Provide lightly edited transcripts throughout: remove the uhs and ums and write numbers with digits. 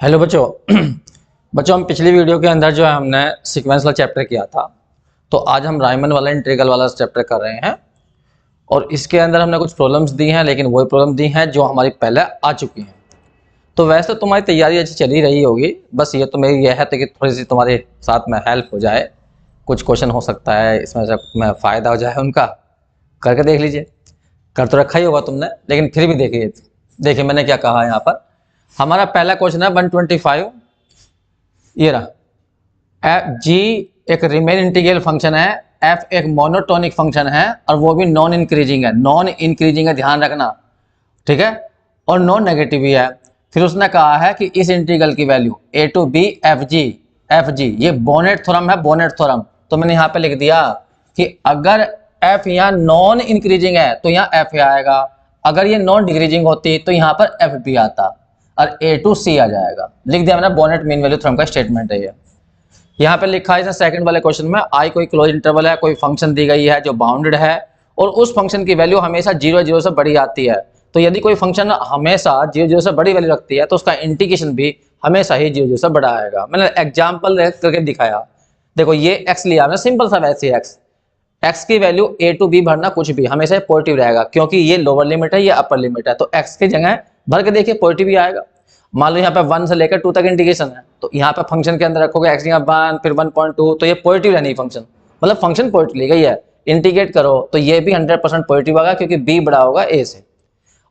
Hello बच्चों। बच्चों हम पिछली वीडियो के अंदर जो है हमने सीक्वेंस वाला चैप्टर किया था, तो आज हम रायमन वाला इंटीग्रल वाला चैप्टर कर रहे हैं। और इसके अंदर हमने कुछ प्रॉब्लम्स दी हैं, लेकिन वही प्रॉब्लम दी हैं जो हमारी पहले आ चुकी हैं। तो वैसे तो तुम्हारी तैयारी अच्छी चली रही होगी, बस ये तो मेरी यह है कि थोड़ी सी तुम्हारे साथ में हेल्प हो जाए। कुछ क्वेश्चन हो सकता है इसमें से तुम्हें फ़ायदा हो जाए, उनका करके देख लीजिए। कर तो रखा ही होगा तुमने, लेकिन फिर भी देखिए। देखिए मैंने क्या कहा यहाँ पर। हमारा पहला क्वेश्चन है 125। ये रहा एफ जी एक रिमेन इंटीग्रल फंक्शन है, एफ एक मोनोटोनिक फंक्शन है और वो भी नॉन इंक्रीजिंग है। नॉन इंक्रीजिंग है, ध्यान रखना, ठीक है। और नॉन नेगेटिव भी है। फिर उसने कहा है कि इस इंटीग्रल की value A to B F G ये बोनेट थ्योरम है, बोनेट थ्योरम। तो मैंने यहाँ पे लिख दिया कि अगर एफ यहाँ नॉन इंक्रीजिंग है तो यहाँ एफ आएगा, अगर ये नॉन डिक्रीजिंग होती तो यहाँ पर एफ भी आता और ए टू सी आ जाएगा। लिख दिया मैंने, बोनेट मीन वैल्यू थ्योरम का स्टेटमेंट है ये। यहाँ पे लिखा है सेकंड वाले क्वेश्चन में, आई कोई क्लोज इंटरवल है, कोई फंक्शन दी गई है जो बाउंडेड है और उस फंक्शन की वैल्यू हमेशा 0 से बड़ी आती है। तो यदि कोई फंक्शन हमेशा 0 से बड़ी वैल्यू रखती है तो उसका इंटीग्रेशन भी हमेशा ही 0 से बड़ा आएगा। मैंने एग्जाम्पल करके दिखाया। देखो ये एक्स लिया हमने, सिंपल सा वैसे एक्स की वैल्यू ए टू बी भरना कुछ भी हमेशा पॉजिटिव रहेगा, क्योंकि ये लोअर लिमिट है, ये अपर लिमिट है। तो एक्स की जगह भर के देखिए पॉजिटिव ही आएगा। मान लो यहाँ पे 1 से लेकर 2 तक इंटीग्रेशन है, तो यहाँ पे फंक्शन के अंदर रखोगे एक्स यहाँ 1 फिर 1.2, तो ये पॉजिटिव रहनी फंक्शन, मतलब फंक्शन पॉजिटिव ली गई है। इंटीग्रेट करो तो ये भी 100% पॉजिटिव आएगा, क्योंकि बी बड़ा होगा ए से।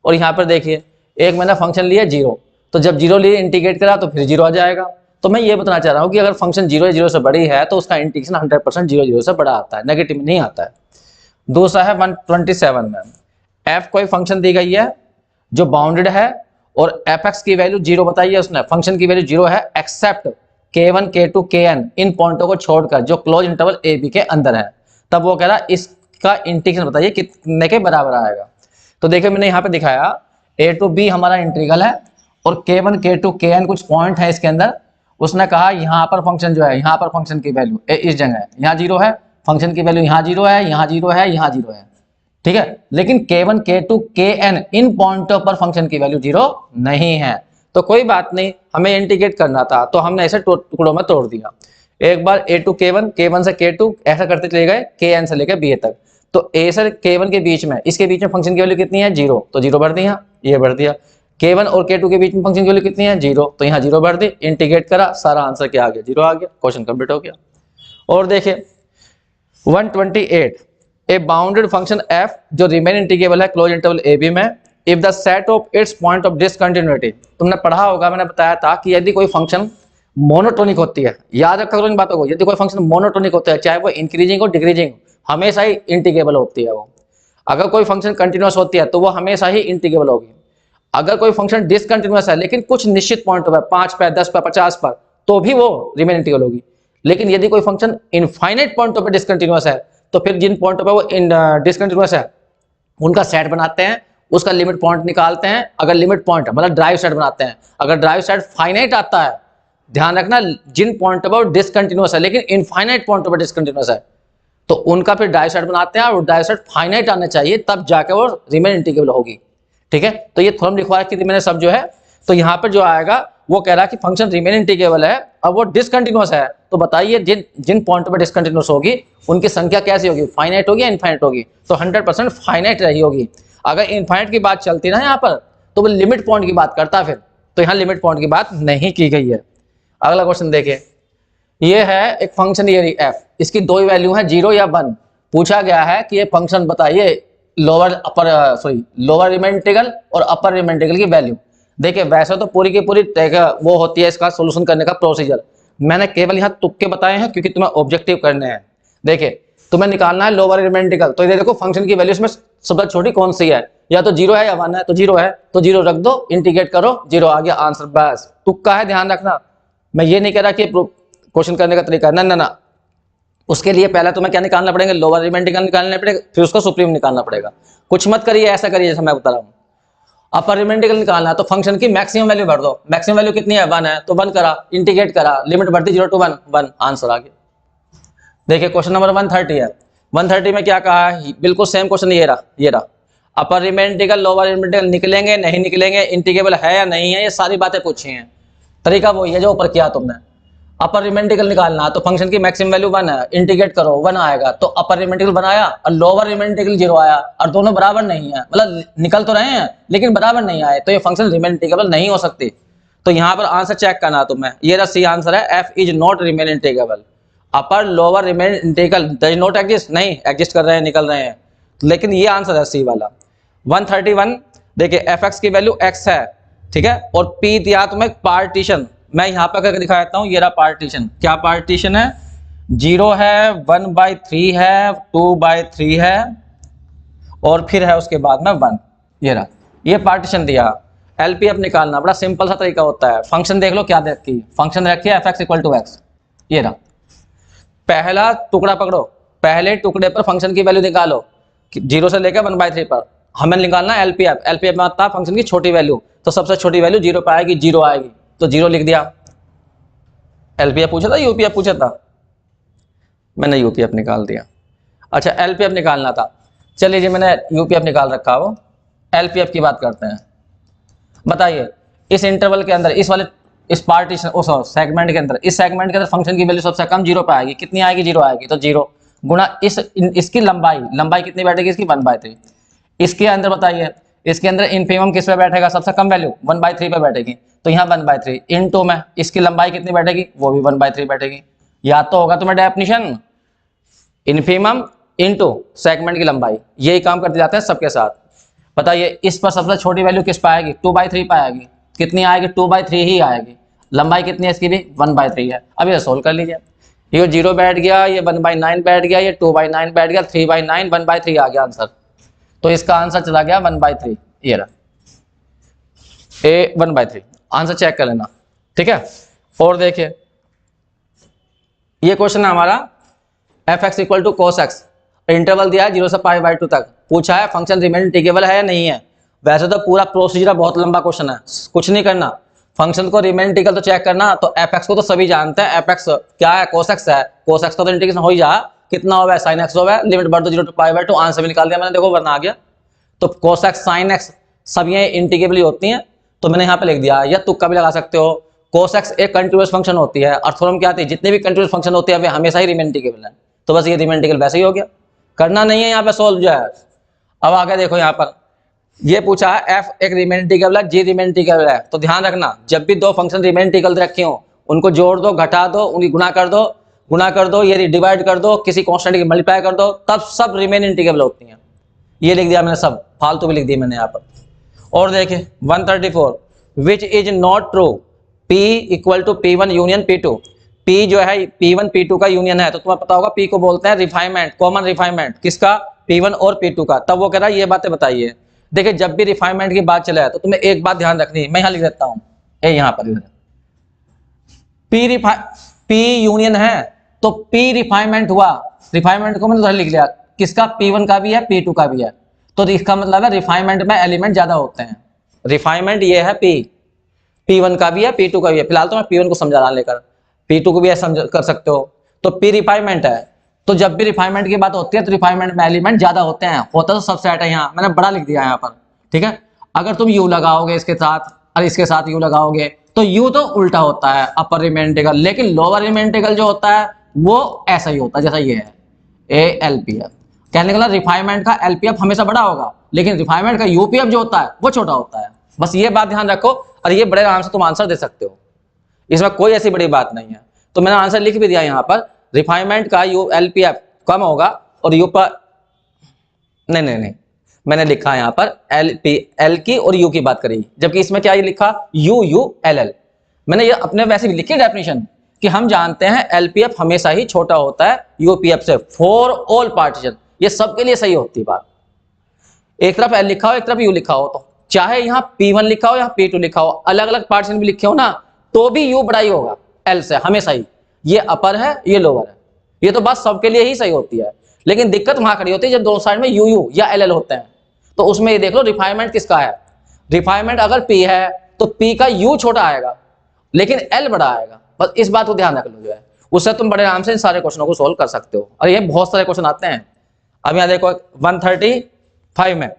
और यहाँ पर देखिए एक मैंने फंक्शन लिया 0, तो जब 0 लिए इंटीग्रेट करा तो फिर 0 आ जाएगा। तो मैं ये बताना चाह रहा हूँ कि अगर फंक्शन 0 से बड़ी है तो उसका इंटीग्रेशन 100% 0 से बड़ा आता है, नेगेटिव नहीं आता है। दूसरा है 127 में, एफ कोई फंक्शन दी गई है जो बाउंडेड है और एफ एक्स की वैल्यू 0 बताई है उसने, फंक्शन की वैल्यू 0 है एक्सेप्ट k1 k2 kn इन पॉइंटों को छोड़कर जो क्लोज इंटरवल ए बी के अंदर है। तब वो कह रहा है इसका इंटीग्रेशन बताइए कितने के बराबर आएगा। तो देखिए मैंने यहाँ पे दिखाया ए टू बी हमारा इंटीग्रल है और k1 k2 kn कुछ पॉइंट है इसके अंदर। उसने कहा यहाँ पर फंक्शन जो है, यहाँ पर फंक्शन की वैल्यू इस जगह है, यहाँ 0 है, फंक्शन की वैल्यू यहाँ 0 है, यहाँ 0 है, यहाँ 0 है, ठीक है। लेकिन k1 k2 kn इन पॉइंटों पर फंक्शन की वैल्यू 0 नहीं है। तो कोई बात नहीं, हमें इंटीग्रेट करना था तो हमने ऐसे टुकड़ों में तोड़ दिया। एक बार a टू k1, k1 से k2 ऐसा करते चले गए kn से लेकर b तक। तो a से k1 के बीच में, इसके बीच में फंक्शन की वैल्यू कितनी है 0, तो 0 भर दिया, ये भर दिया। k1 और k2 के बीच में फंक्शन की वैल्यू कितनी है 0, तो यहाँ 0 भर दी, इंटीग्रेट करा, सारा आंसर क्या आ गया 0 आ गया, क्वेश्चन कंप्लीट हो गया। और देखिए 128, ए बाउंडेड फंक्शन f जो रिमेन इंटीग्रेबल है क्लोज इंटरवल ए बी में, if the set of its point of discontinuity. तुमने पढ़ा होगा, मैंने बताया था कि यदि कोई फंक्शन मोनोटोनिक होती है, याद रखा करो इन बातों को, यदि कोई फंक्शन मोनोटोनिक होता है चाहे वो इंक्रीजिंग हो डिक्रीजिंग, हमेशा ही इंटीग्रेबल होती है वो। अगर कोई फंक्शन कंटिन्यूअस होती है तो वो हमेशा ही इंटीग्रेबल होगी। अगर कोई फंक्शन डिसकंटिन्यूअस है लेकिन कुछ निश्चित पॉइंट पर 5 पर 10 पर 50 पर, तो भी वो रिमेन इंटीग्रेबल होगी। लेकिन यदि कोई फंक्शन इनफाइनाइट पॉइंटों पर डिसकंटिन्यूअस है तो फिर जिन पॉइंटों पर वो डिसकंटिन्यूअस है उनका सेट बनाते हैं, उसका लिमिट पॉइंट निकालते हैं। अगर लिमिट पॉइंट मतलब ड्राइव सेट बनाते हैं, अगर ड्राइव सेट फाइनाइट आता है, ध्यान रखना जिन पॉइंटों पर डिसकंटिन्यूअस है लेकिन इनफाइनाइट पॉइंटों पर डिसकंटिन्यूअस है, तो उनका फिर ड्राइव सेट बनाते हैं और ड्राइव सेट फाइनाइट आना चाहिए, तब जाके वो रिमेन इंटीग्रेबल होगी, ठीक है। तो ये थ्योरम लिखवा रखी थी मैंने सब जो है। तो यहाँ पर जो आएगा वो कह रहा है कि फंक्शन रिमेन इंटीग्रेबल है, अब वो डिसकंटिन्यूअस है, तो बताइए जिन जिन पॉइंट पर डिसकंटिन्यूअस होगी उनकी संख्या कैसी होगी, फाइनाइट होगी या इनफाइनाइट होगी। तो 100% फाइनाइट रही होगी। अगर इनफाइनाइट की बात चलती ना यहाँ पर तो वो लिमिट पॉइंट की बात करता फिर, तो यहाँ लिमिट पॉइंट की बात नहीं की गई है। अगला क्वेश्चन देखिए, ये है एक फंक्शन ये f, इसकी दो ही वैल्यू है 0 या 1। पूछा गया है कि ये फंक्शन बताइए लोअर रिमेन इंटीग्रल और अपर रिमेन इंटीग्रल की वैल्यू। देखिए वैसे तो पूरी की पूरी वो होती है इसका सोल्यूशन करने का प्रोसीजर, मैंने केवल यहाँ तुक्के बताए हैं क्योंकि तुम्हें ऑब्जेक्टिव करने हैं। देखिए तुम्हें निकालना है लोअर रिमेन इंटीग्रल, तो ये देखो फंक्शन की वैल्यू इसमें सबसे छोटी कौन सी है, या तो 0 है या 1 है, तो 0 है तो 0 रख दो, इंटीग्रेट करो, 0 आ गया आंसर, बस। तुक्का है, ध्यान रखना। मैं ये नहीं कह रहा कि क्वेश्चन करने का तरीका, ना ना ना, उसके लिए पहले तुम्हें क्या निकालना पड़ेगा, लोअर रिमेन इंटीग्रल निकालना पड़ेगा, फिर उसका सुप्रीम निकालना पड़ेगा। कुछ मत करिए, ऐसा करिए जैसा मैं बता रहा हूँ। अपर रिमेन इंटीग्रल निकालना है तो फंक्शन की मैक्सिमम वैल्यू भर दो, मैक्सिमम वैल्यू कितनी है 1 है, तो 1 करा, इंटीग्रेट करा, लिमिट बढ़ती 0 to 1, आंसर आ गया। देखिए क्वेश्चन नंबर 130 है। 130 में क्या कहा है, बिल्कुल सेम क्वेश्चन ये रहा। Upper Riemann integral lower Riemann integral निकलेंगे नहीं निकलेंगे, इंटीग्रेबल है या नहीं है, ये सारी बातें पूछी हैं। तरीका वही है जो ऊपर किया तुमने। अपर लिमिट इंटीग्रल निकालना तो फंक्शन की मैक्सिमम वैल्यू 1 है, इंटीग्रेट करो 1 आएगा, तो अपर लिमिट इंटीग्रल बनाया और लोअर लिमिट इंटीग्रल 0 आया, और दोनों बराबर नहीं है, मतलब निकल तो रहे हैं लेकिन बराबर नहीं आए, तो ये फंक्शन रिमेन इंटीग्रेबल नहीं हो सकती। तो यहाँ पर आंसर चेक करना तुम्हें, ये रहा सी आंसर है, F is not remain integrable. Upper lower Riemann integral does not exist, नहीं एग्जिस्ट कर रहे हैं, निकल रहे हैं, लेकिन ये आंसर है सी वाला। 131 देखिए एफ एक्स की वैल्यू एक्स है, ठीक है, और पी दिया तुम्हें पार्टीशन, मैं यहाँ पर करके दिखा देता हूँ, ये रहा पार्टीशन, क्या पार्टीशन है, 0 है, 1/3 है, 2/3 है, और फिर है उसके बाद में 1, ये रहा, ये पार्टीशन दिया। एलपीएफ निकालना बड़ा सिंपल सा तरीका होता है, फंक्शन देख लो क्या देखी, फंक्शन रखिए F x equal to X, ये रहा, पहला टुकड़ा पकड़ो, पहले टुकड़े पर फंक्शन की वैल्यू निकालो 0 से लेकर 1/3 पर, हमें निकालना एलपीएफ, एलपीएफ में आता है फंक्शन की छोटी वैल्यू, तो सबसे छोटी वैल्यू 0 पे आएगी, 0 आएगी तो 0 लिख दिया। एलपीएफ पूछा था यूपीएफ पूछा था, मैंने यूपीएफ निकाल दिया। अच्छा एलपीएफ निकालना था, चलिए जी मैंने यूपीएफ निकाल रखा हो, एलपीएफ की बात करते हैं। बताइए इस इंटरवल के अंदर, इस वाले इस पार्टीशन सेगमेंट के अंदर, इस सेगमेंट के अंदर फंक्शन की वैल्यू सबसे कम 0 पे आएगी, कितनी आएगी, 0 आएगी, तो 0 गुणा इसकी लंबाई कितनी बैठेगी, इसकी 1/3। इसके अंदर बताइए, इसके अंदर इनफिमम किस पे बैठेगा, सबसे कम वैल्यू 1/3 पे बैठेगी, तो यहाँ 1/3 इनटू में इसकी लंबाई कितनी बैठेगी, वो भी 1/3 बैठेगी। या तो होगा तुम्हें डेफिनिशन इनफिमम इनटू सेगमेंट की लंबाई, यही काम करते जाते हैं सबके साथ। बताइए इस पर सबसे छोटी वैल्यू किस पे आएगी, 2/3 पे आएगी, कितनी आएगी, 2/3 ही आएगी, लंबाई कितनी है इसकी भी 1/3 है। अब ये सोल्व कर लीजिए, ये 0 बैठ गया, ये 1/9 बैठ गया, ये 2/9 बैठ गया, 3/9 1/3 आ गया आंसर, तो इसका आंसर चला गया 1/3, ये रहा ए 1/3, आंसर चेक कर लेना, ठीक है। और देखिए ये क्वेश्चन है हमारा F x equal to cos X, interval दिया है 0 से π/2 तक, पूछा है फंक्शन रिमेन इंटीग्रेबल है या नहीं है। वैसे तो पूरा प्रोसीजर बहुत लंबा क्वेश्चन है, कुछ नहीं करना, फंक्शन को रिमेन इंटीग्रल तो चेक करना, तो एफ एक्स को तो सभी जानते हैं, एफ एक्स क्या है, कोस एक्स है, कोस एक्स का तो इंटीग्रेशन हो ही जा, कितना हो गया sin x हो गया, लिमिट बढ़ दो 0 to π/2, आंसर भी निकाल दिया मैंने, देखो वरना आ गया। तो cos x sin x सब ये इंटीग्रेबल होती हैं, तो मैंने यहाँ पे लिख दिया, या तुक्का भी लगा सकते हो। cos x एक कंटीन्यूअस फंक्शन होती है, और थ्योरम क्या आती है, जितने भी कंटीन्यूअस फंक्शन होते हैं वे हमेशा ही रिमेन इंटीग्रेबल है, तो बस ये रिमेन इंटीग्रेबल वैसे ही हो गया, करना नहीं है यहाँ पे सोल्व जो है। अब आगे देखो यहाँ पर ये पूछा है f एक रिमेन इंटीग्रेबल है, g रिमेन इंटीग्रेबल है, तो ध्यान रखना जब भी दो फंक्शन रिमेन इंटीग्रेबल रखे हो उनको जोड़ दो, घटा दो, उनकी गुणा कर दो, ये डिवाइड कर दो, किसी कांस्टेंट की मल्टीप्लाई कर दो, तब सब रिमेन इंटीग्रेबल होती हैं। ये लिख दिया मैंने, सब फालतू भी लिख दिया मैंने यहाँ पर। और देखिए 134 which is not true p equal to p1 union p2, p जो है p1 p2 का यूनियन है, तो तुम्हें पता होगा p को बोलते हैं रिफाइनमेंट, कॉमन रिफाइनमेंट किसका, p1 और p2 का। तब वो कह रहा है ये बातें बताइए। देखिए जब भी रिफाइनमेंट की बात चले तो तुम्हें एक बात ध्यान रखनी है, मैं यहाँ लिख देता हूँ, यहाँ पर p यूनियन है तो p रिफाइनमेंट हुआ, रिफाइनमेंट को मैंने उधर लिख लिया, किसका, p1 का भी है p2 का भी है, तो इसका मतलब है रिफाइनमेंट में एलिमेंट ज्यादा होते हैं। रिफाइनमेंट ये है p1 का भी है p2 का भी है, फिलहाल तो मैं p1 को समझा रहा लेकर, p2 को भी ऐसा कर सकते हो। तो p रिफाइनमेंट है, तो जब भी रिफाइनमेंट की बात होती है तो रिफाइनमेंट में एलिमेंट ज्यादा होते हैं, होता तो सबसेट है, यहाँ मैंने बड़ा लिख दिया यहाँ पर, ठीक है। अगर तुम u लगाओगे इसके साथ और इसके साथ u लगाओगे तो u तो उल्टा होता है अपर रिमेन इंटीग्रल, लेकिन लोअर रिमेन इंटीग्रल जो होता है वो ऐसा ही होता है जैसा ये है ए एलपीएफ। कहने का रिफाइनमेंट का एलपीएफ हमेशा बड़ा होगा, लेकिन रिफाइनमेंट का यूपीएफ जो होता है वो छोटा होता है, बस ये बात ध्यान रखो, और ये बड़े आराम से तुम आंसर दे सकते हो, इसमें कोई ऐसी बड़ी बात नहीं है। तो मैंने आंसर लिख भी दिया यहाँ पर, रिफाइनमेंट का यू एलपीएफ कम होगा और यू पर नहीं मैंने लिखा है यहाँ पर एल की और यू की बात करी, जबकि इसमें क्या ये लिखा UULL। मैंने ये अपने वैसे भी लिखी डेफिनेशन कि हम जानते हैं एलपीएफ हमेशा ही छोटा होता है यूपीएफ से फॉर ऑल पार्टीशन, ये सबके लिए सही होती है बात। एक तरफ एल लिखा हो एक तरफ यू लिखा हो, तो चाहे यहाँ P1 लिखा हो या P2 लिखा हो, अलग अलग पार्टीशन भी लिखे हो ना, तो भी यू बड़ा ही होगा एल से हमेशा ही, ये अपर है ये लोअर है, ये तो बात सबके लिए ही सही होती है। लेकिन दिक्कत वहां खड़ी होती है जब दोनों साइड में यू या एल होते हैं, तो उसमें ये देख लो रिफाइनमेंट किसका है, रिफाइनमेंट अगर P है तो P का U छोटा आएगा लेकिन L बड़ा आएगा, बस इस बात को ध्यान रख लो जो है, उससे तुम बड़े आराम से इन सारे क्वेश्चनों को सोल्व कर सकते हो, और ये बहुत सारे क्वेश्चन आते हैं। अब यहाँ देखो 135 में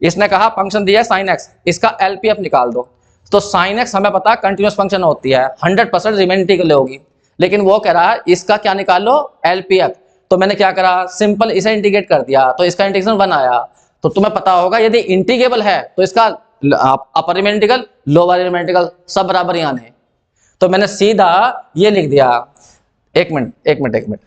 इसने कहा फंक्शन दिया sin x, इसका एलपीएफ निकाल दो, तो साइन एक्स हमें पता कंटिन्यूअस फंक्शन होती है, 100% रिमेन इंटीग्रल होगी, लेकिन वो कह रहा है इसका क्या निकाल लो, एलपीएफ। तो मैंने क्या करा, सिंपल इसे इंटीग्रेट कर दिया, तो इसका इंटीग्रेशन 1 आया। तो तुम्हें पता होगा यदि इंटीग्रेबल है तो इसका upper Riemann integral lower Riemann integral सब बराबर ही आने। तो मैंने सीधा ये लिख दिया, एक मिनट,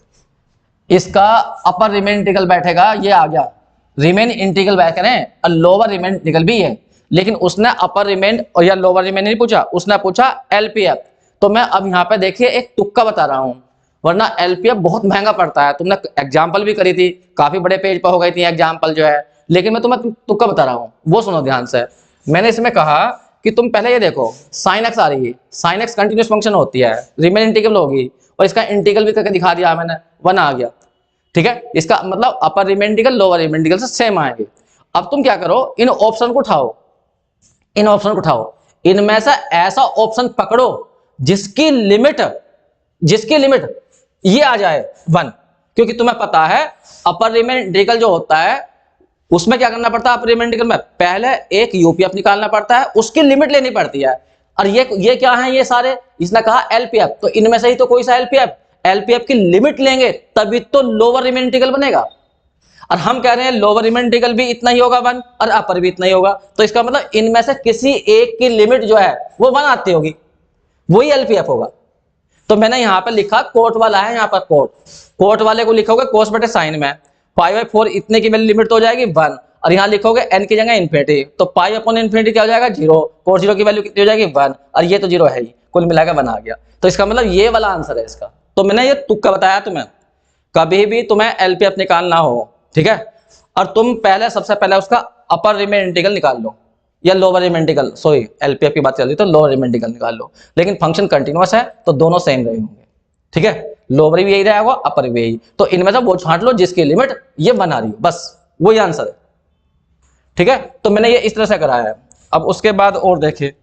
इसका अपर रिमेन इंटीग्रल बैठेगा, ये आ गया रिमेन इंटीग्रल बैठ रहे हैं, और लोअर रिमेन इंटीग्रल भी है, लेकिन उसने अपर रिमेन और या लोअर रिमेन नहीं पूछा, उसने पूछा एलपीएफ। तो मैं अब यहाँ पे देखिए एक तुक्का बता रहा हूँ, वरना एलपीएफ बहुत महंगा पड़ता है। तुमने एग्जाम्पल भी करी थी, काफी बड़े पेज पर हो गई थी एग्जाम्पल जो है, लेकिन मैं तुम्हें तुक्का बता रहा हूँ, वो सुनो ध्यान से। मैंने इसमें कहा कि तुम पहले ये देखो, साइन एक्स आ रही है, साइन एक्स कंटिन्यूअस फंक्शन होती है, रिमेन इंटीग्रल होगी, और इसका इंटीग्रल भी करके दिखा दिया मैंने, 1 आ गया। ठीक है, इसका मतलब upper Riemann integral lower Riemann integral से सेम आएंगे। अब तुम क्या करो, इन ऑप्शन को उठाओ, इनमें से ऐसा ऑप्शन पकड़ो जिसकी लिमिट ये आ जाए 1, क्योंकि तुम्हें पता है अपर रिमेन इंटीग्रल जो होता है उसमें क्या करना पड़ता है, अपर रिमेन इंटीग्रल में पहले एक यूपीएफ निकालना पड़ता है, उसकी लिमिट लेनी पड़ती है। और ये क्या है, ये सारे इसने कहा एलपीएफ, तो इनमें से ही तो कोई सा एलपीएफ की लिमिट लेंगे तभी तो लोअर रिमेन इंटीग्रल बनेगा। और हम कह रहे हैं लोअर रिमेन इंटीग्रल भी इतना ही होगा 1 और अपर भी इतना ही होगा, तो इसका मतलब इनमें से किसी एक की लिमिट जो है वो 1 आती होगी, वही एलपीएफ होगा। तो मैंने यहाँ पर लिखा कोट वाला है, यहाँ पर कोट वाले को लिखोगे कोस बटे साइन में, π/4 इतने की वैल्यू लिमिट तो हो जाएगी 1, और यहाँ लिखोगे n की जगह इन्फिनिटी, तो π/∞ क्या हो जाएगा 0, कोस 0 की वैल्यू कितनी हो जाएगी 1, और ये तो 0 है ही, कुल मिलाकर 1 आ गया। तो इसका मतलब ये वाला आंसर है इसका। तो मैंने ये तुक्का बताया तुम्हें, कभी भी तुम्हें एलपीएफ निकालना हो, ठीक है, और तुम सबसे पहले उसका अपर रिमेन इंटीग्रल निकाल लो या lower Riemann integral, sorry LPF की बात चल रही तो लोअर रिमेन इंटीग्रल निकाल लो, लेकिन फंक्शन कंटिन्यूअस है तो दोनों सेम रहे होंगे। ठीक है, लोअर भी यही रहेगा, अपर भी यही, तो इनमें से वो छांट लो जिसकी लिमिट ये 1 आ रही हो, बस वही आंसर है। ठीक है, तो मैंने ये इस तरह से कराया है। अब उसके बाद और देखिए,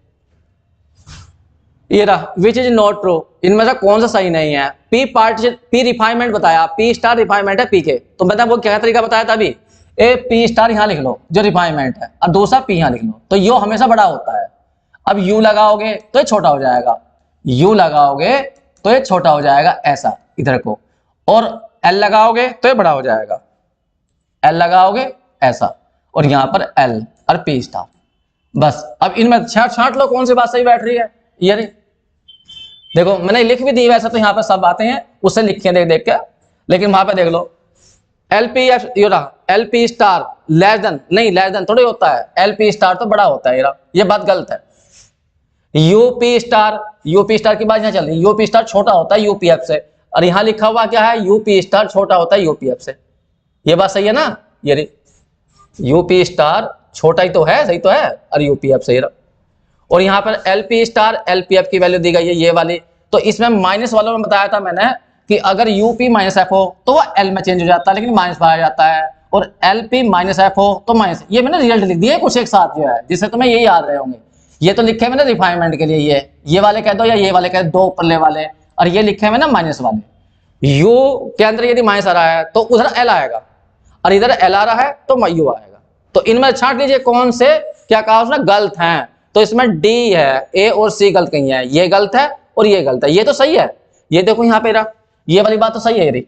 ये रहा विच इज नॉट ट्रू, इनमें से कौन सा सही नहीं है। पी रिफाइनमेंट बताया, पी स्टार रिफाइनमेंट है पी के, तो मतलब वो क्या तरीका बताया था अभी, ए पी स्टार यहाँ लिख लो जो रिफाइनमेंट है, और दूसरा पी यहाँ लिख लो, तो यो हमेशा बड़ा होता है। अब यू लगाओगे तो ये छोटा हो जाएगा, यू लगाओगे तो ये छोटा हो जाएगा ऐसा इधर को, और एल लगाओगे तो ये बड़ा हो जाएगा, एल लगाओगे ऐसा, और यहां पर एल और पी स्टार, बस। अब इनमें छांट लो कौन सी बात सही बैठ रही है। ये नहीं देखो मैंने लिख भी दी, वैसे तो यहाँ पे सब बातें हैं उससे लिखे देख के, लेकिन वहां पे देख लो LPF LP star less than थोड़ी होता है, एलपी स्टार तो बड़ा होता है, ये बात गलत है। यूपी स्टार की बात यहाँ चल रही है, यूपी स्टार छोटा होता है यूपीएफ से, और यहाँ लिखा हुआ क्या है, यूपी स्टार छोटा होता है यूपीएफ से, ये बात सही है ना। ये यूपी स्टार छोटा ही तो है, सही तो है, और यूपीएफ सही रहा। और यहाँ पर एलपी स्टार एलपीएफ की वैल्यू दी गई है ये वाली, तो इसमें माइनस वालों में बताया था मैंने कि अगर यूपी माइनस एफ हो तो वो एल में चेंज हो जाता है, लेकिन माइनस पाया जाता है, और एलपी माइनस एफ हो तो माइनस। ये मैंने रिजल्ट लिख दिया कुछ एक साथ जो है, जिससे तुम्हें ये याद रहे होंगे। ये तो लिखे मैंने रिफाइनमेंट के लिए, ये वाले कह दो या ये वाले कह दो, दो ऊपरले वाले, और ये लिखे मैंने माइनस वाले। यू के अंदर यदि माइनस आ रहा है तो उधर एल आएगा, और इधर एल आ रहा है तो यू आएगा। तो इनमें छांट लीजिए कौन से, क्या कहा उसने, गलत हैं। तो इसमें डी है, ए और सी गलत कहीं है, ये गलत है और ये गलत है, ये तो सही है। ये देखो यहाँ पे रहा, ये वाली बात तो सही है,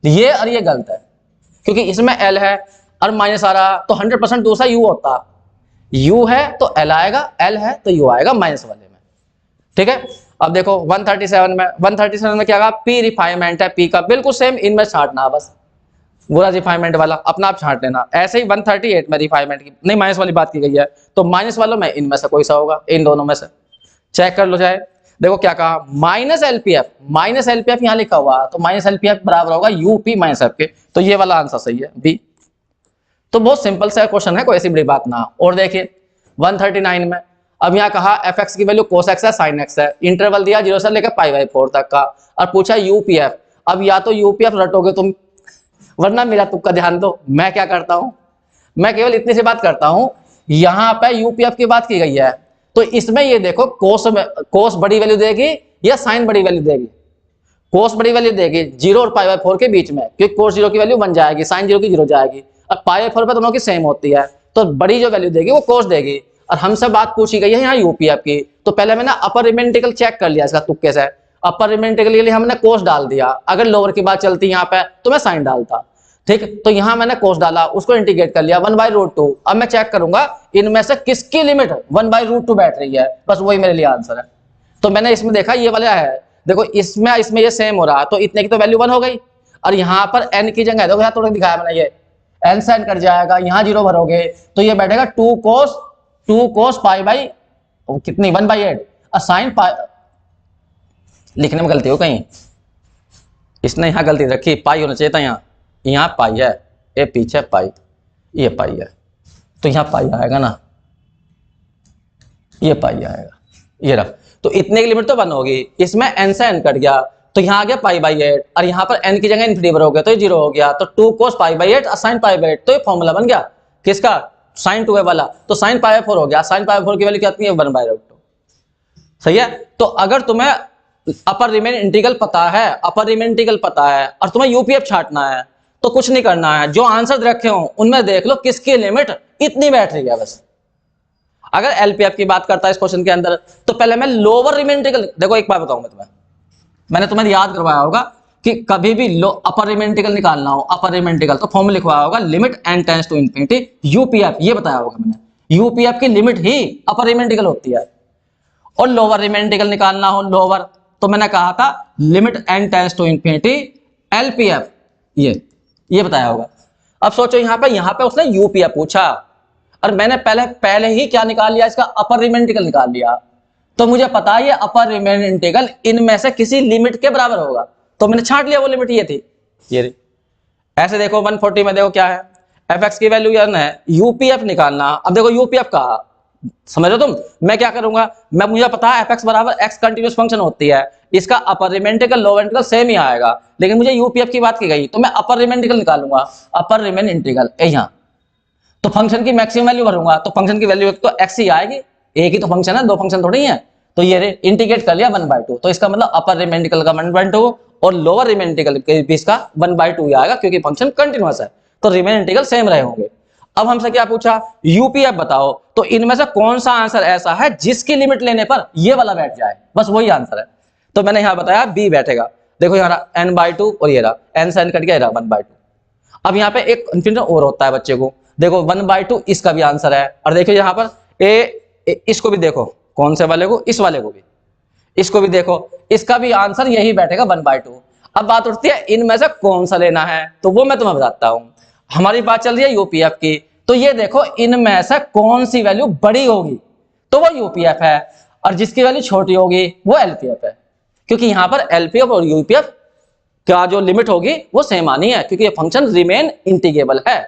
ये और ये गलत है, क्योंकि इसमें एल है और माइनस आ रहा, तो 100% दूसरा यू होता, यू है तो एल आएगा, एल है तो यू आएगा माइनस वाले में। ठीक है, अब देखो 137 में क्या कहा, पी रिफाइनमेंट है, पी का बिल्कुल सेम, इनमें छांटना बस, पूरा रिफाइनमेंट वाला अपना आप छांट लेना। ऐसे ही 138 में रिफाइनमेंट की नहीं माइनस वाली बात की गई है, तो माइनस वालों में इनमें से कोई सा होगा, इन दोनों में से चेक कर लो जाए। देखो क्या कहा, माइनस एलपीएफ यहाँ लिखा हुआ, तो माइनस एलपीएफ बराबर होगा यूपी माइनस एफ के, तो ये वाला आंसर सही है बी। तो बहुत सिंपल सा क्वेश्चन है, कोई ऐसी बड़ी बात ना। और देखिए 139 में अब यहाँ कहा एफ एक्स की वैल्यू कोस एक्स है साइन एक्स है, इंटरवल दिया 0 से लेकर π/4 तक का, और पूछा यूपीएफ। अब या तो यूपीएफ रटोगे तुम, वरना मेरा तुक्का ध्यान दो। मैं क्या करता हूं, मैं केवल इतनी सी बात करता हूं, यहां पे यूपीएफ की बात की गई है, तो इसमें ये देखो कोस बड़ी वैल्यू देगी या साइन बड़ी वैल्यू देगी। कोस बड़ी वैल्यू देगी 0 और π/4 के बीच में, क्योंकि कोस 0 की वैल्यू 1 जाएगी, साइन 0 की 0 जाएगी, और π/4 पे दोनों की सेम होती है, तो बड़ी जो वैल्यू देगी वो कोस देगी। और हमसे बात पूछी गई है यहाँ यूपीएफ की, तो पहले मैंने अपर रिमेन इंटीग्रल चेक कर लिया इसका तुक्के से। अपर रिमेन इंटीग्रल के लिए हमने कोस डाल दिया, अगर लोअर की बात चलती यहाँ पे तो मैं साइन डालता, ठीक। तो यहाँ मैंने कोस डाला, उसको इंटीग्रेट कर लिया 1/√2। अब मैं चेक करूंगा इनमें से किसकी लिमिट 1/√2 बैठ रही है, बस वही मेरे लिए आंसर है। तो मैंने इसमें देखा ये वाला है, देखो इसमें ये सेम हो रहा है, तो इतने की तो वैल्यू 1 हो गई। और यहाँ पर n की जगह देखो यहाँ थोड़ा दिखाया मैंने, ये n से n कट जाएगा, यहाँ 0 भरोगे तो ये बैठेगा 2 cos पाई बाई कितनी 1/8 साइन पाई। लिखने में गलती हो कहीं, इसने यहाँ गलती रखी, पाई होना चाहिए था यहाँ पाई है, ये पीछे पाई, ये पाई है, तो यहाँ पाई आएगा ना, ये पाई आएगा, ये रहा। तो इतने की लिमिट तो 1 होगी, इसमें n से n कट गया तो यहाँ आ गया π/8, और यहाँ पर n की जगह इन्फिनिटी पर हो गया तो ये 0 हो गया, तो 2 cos π/8 sin π/8, तो ये फॉर्मूला बन गया किसका, sin 2 वाला, तो sin π/4 हो गया। sin π/4 की वैल्यू क्या आती है 1/√2, सही है। तो अगर तुम्हें अपर रिमेन इंटीग्रल पता है, अपर रिमेन इंटीग्रल पता है और तुम्हें यूपीएफ छाटना है, तो कुछ नहीं करना है, जो आंसर रखे हो उनमें देख लो किसकी लिमिट इतनी बैठ रही है बस। अगर एलपीएफ की बात करता है इस क्वेश्चन के अंदर, तो पहले मैं लोअर रिमेन इंटीग्रल, देखो एक बात बताऊंगा तुम्हें, मैंने तुम्हें याद करवाया होगा कि कभी भी अपर रिमेन इंटीग्रल निकालना हो, अपर रिमेन इंटीग्रल तो फॉर्मूला लिखवाया होगा limit n tends to infinity UPF, ये बताया होगा मैंने। यूपीएफ की लिमिट ही अपर रिमेन इंटीग्रल होती है। और लोअर रिमेन इंटीग्रल निकालना हो लोअर, तो मैंने कहा था limit n tends to infinity LPF, ये बताया होगा। अब सोचो यहाँ पे उसने यूपीएफ पूछा और मैंने पहले ही क्या निकाल लिया, इसका अपर रिमेन इंटीग्रल निकाल लिया, तो मुझे पता है ये अपर रिमेन इंटीग्रल इनमें से किसी लिमिट के बराबर होगा, तो मैंने छांट लिया, वो लिमिट ये थी, ये रही। ऐसे देखो 140 में देखो क्या है, fx की वैल्यू है, यूपीएफ निकालना। अब देखो यूपीएफ का समझ रहे हो तुम, मैं क्या करूंगा, मुझे पता है fx बराबर x कंटिन्यूअस फंक्शन होती है, इसका upper Riemann integral lower integral same ही आएगा, लेकिन मुझे यूपीएफ की बात की गई तो मैं अपर रिमेन इंटीग्रल निकालूंगा, अपर रिमेन इंटीग्रल यहाँ, तो फंक्शन की मैक्सिमम वैल्यू भरूंगा, तो फंक्शन की वैल्यू तो x ही आएगी, एक ही तो फंक्शन है, दो फंक्शन थोड़ी है, तो ये इंटीग्रेट कर लिया 1/2, तो इसका मतलब अपर रिमेन इंटीग्रल का 1/2 और लोअर रिमेन इंटीग्रल के बीच का 1/2 ही आएगा, क्योंकि फंक्शन कंटिन्यूअस है, तो रिमेन इंटीग्रल सेम रहे होंगे। अब हमसे क्या पूछा, यूपीएफ बताओ, तो इनमें से कौन सा आंसर ऐसा है जिसकी लिमिट लेने पर ये वाला बैठ जाए, बस वही आंसर है। तो मैंने यहाँ बताया बी बैठेगा, देखो यहाँ n/2 और ये रहा n से n कट गया, 1/2। अब यहाँ पे एक इंफिनिटी और होता है बच्चे को, देखो 1/2 इसका भी आंसर है, और देखो यहाँ पर इसको भी देखो, कौन से वाले को, इस वाले को भी, इसको भी देखो, इसका भी आंसर यही बैठेगा 1/2। अब बात उठती है इनमें से कौन सा लेना है, तो वो मैं तुम्हें बताता हूं। हमारी बात चल रही है यूपीएफ की, तो ये देखो इनमें से कौन सी वैल्यू बड़ी होगी, तो वो यूपीएफ है, और जिसकी वैल्यू छोटी होगी वो एलपीएफ है, क्योंकि यहाँ पर एलपीएफ और यूपीएफ का जो लिमिट होगी वो सेम आनी है, क्योंकि ये फंक्शन रिमेन इंटीग्रेबल है।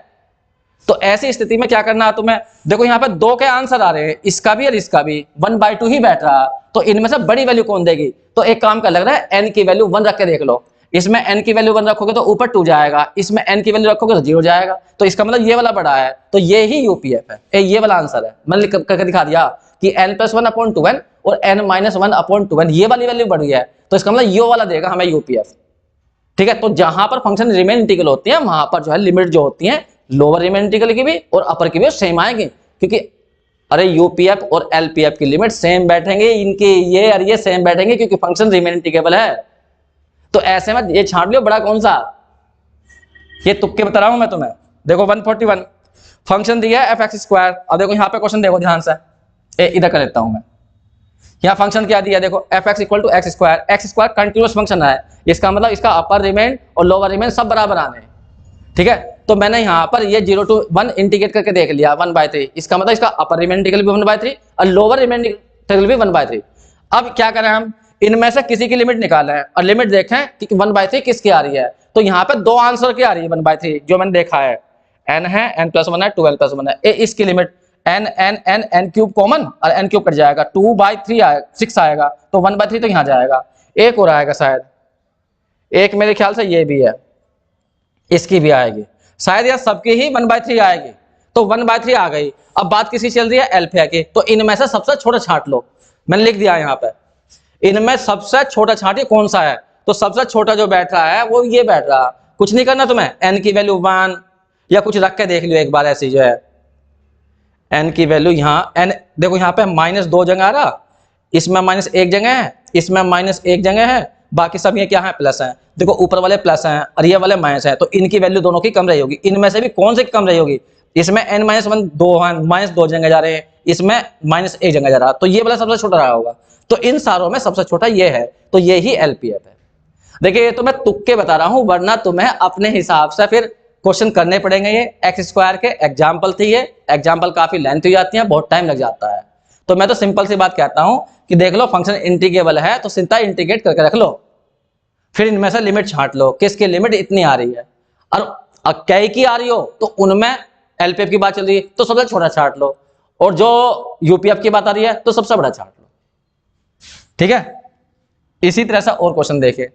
तो ऐसी स्थिति में क्या करना है तुम्हें, देखो यहाँ पे दो के आंसर आ रहे हैं, इसका भी और इसका भी 1/2 ही बैठ रहा है, तो इनमें से बड़ी वैल्यू कौन देगी, तो एक काम का लग रहा है n की वैल्यू 1 रख के देख लो, इसमें n की वैल्यू 1 रखोगे तो ऊपर 2 जाएगा, इसमें n की वैल्यू रखोगे तो 0 जाएगा, तो इसका मतलब ये वाला बड़ा है, तो ये ही यूपीएफ है, ये वाला आंसर है। मैंने लिख करके दिखा दिया कि n+1/2n और n-1/2n ये वाली वैल्यू बड़ी है, तो इसका मतलब ये वाला देगा हमें यूपीएफ, ठीक है। तो जहां पर फंक्शन रिमेन इंटीग्रल होती है वहां पर जो है लिमिट जो होती है लोअर रिमेन इंटीग्रल की भी और अपर की भी सेम आएगी, क्योंकि अरे यूपीएफ और एलपीएफ की लिमिट सेम बैठेंगे, इनके ये और ये सेम बैठेंगे, क्योंकि फंक्शन रिमेन इंटीग्रेबल है। तो ऐसे में ये छांट लियो बड़ा कौन सा, ये तुक्के बता रहा हूं मैं तुम्हें। देखो 141 फंक्शन दिया है fx², अब देखो यहाँ पे क्वेश्चन देखो ध्यान से, इधर कर लेता हूं मैं, यहाँ फंक्शन क्या दिया, देखो fx = x², कंटिन्यूअस फंक्शन है, इसका मतलब इसका अपर रिमेन और लोअर रिमेन सब बराबर आने, ठीक है। तो मैंने यहाँ पर ये 0 to 1 इंटीग्रेट करके देख लिया 1/3, इसका मतलब इसका अपर रिमेन इंटीग्रल भी 1/3 और लोअर रिमेन इंटीग्रल भी 1/3। अब क्या करें हम, इनमें से किसी की लिमिट निकालें और लिमिट देखें कि 1/3 किसकी आ रही है, तो यहाँ पे दो आंसर की आ रही है 1/3, जो मैंने देखा है, n है, n+1 है, 12+1 है, इसकी लिमिट n क्यूब कॉमन और n क्यूब कट जाएगा, 2/3 आएगा, 6 आएगा, तो 1/3 तो यहाँ जाएगा, एक और आएगा शायद, एक मेरे ख्याल से ये भी है, इसकी भी आएगी शायद, या सबकी ही 1/3 आएगी, तो 1/3 आ गई। अब बात किसी चल रही है एलपीएफ की, तो इनमें से सबसे छोटा छांट लो, मैंने लिख दिया यहाँ पे, इनमें सबसे छोटा छांट कौन सा है, तो सबसे छोटा जो बैठ रहा है वो ये बैठ रहा, कुछ नहीं करना तुम्हें, n की वैल्यू 1 या कुछ रख के देख लियो एक बार, ऐसी जो है n की वैल्यू यहाँ n देखो यहाँ पे माइनस 2 जगह आ रहा, इसमें माइनस 1 जगह है, इसमें माइनस 1 जगह है, बाकी सब ये क्या है प्लस है। देखो ऊपर वाले प्लस हैं और ये वाले माइनस है, तो इनकी वैल्यू दोनों की कम रही होगी। इनमें से भी कौन सी कम रही होगी? इसमें n माइनस 1 2 माइनस 2 जगह जा रहे हैं, इसमें माइनस 1 जगह जा रहा, तो ये वाला सबसे छोटा रहा होगा। तो इन सारों में सबसे छोटा ये है, तो ये ही एलपीएफ है। देखिए ये तो मैं तुक्के बता रहा हूं, वरना तुम्हें अपने हिसाब से फिर क्वेश्चन करने पड़ेंगे। ये एक्स स्क्वायर के एग्जाम्पल थी, ये एग्जाम्पल काफी लेंथ हो जाती है, बहुत टाइम लग जाता है। तो मैं तो सिंपल सी बात कहता हूं कि देख लो फंक्शन इंटीग्रेबल है तो सीधा इंटीग्रेट करके रख लो, फिर इनमें से लिमिट छांट लो, किसकी लिमिट इतनी आ रही है और कई की आ रही हो तो उनमें एलपीएफ की बात चल रही है तो सबसे छोटा छांट लो, और जो यूपीएफ की बात आ रही है तो सबसे बड़ा छांट लो। ठीक है, इसी तरह से और क्वेश्चन देखिए,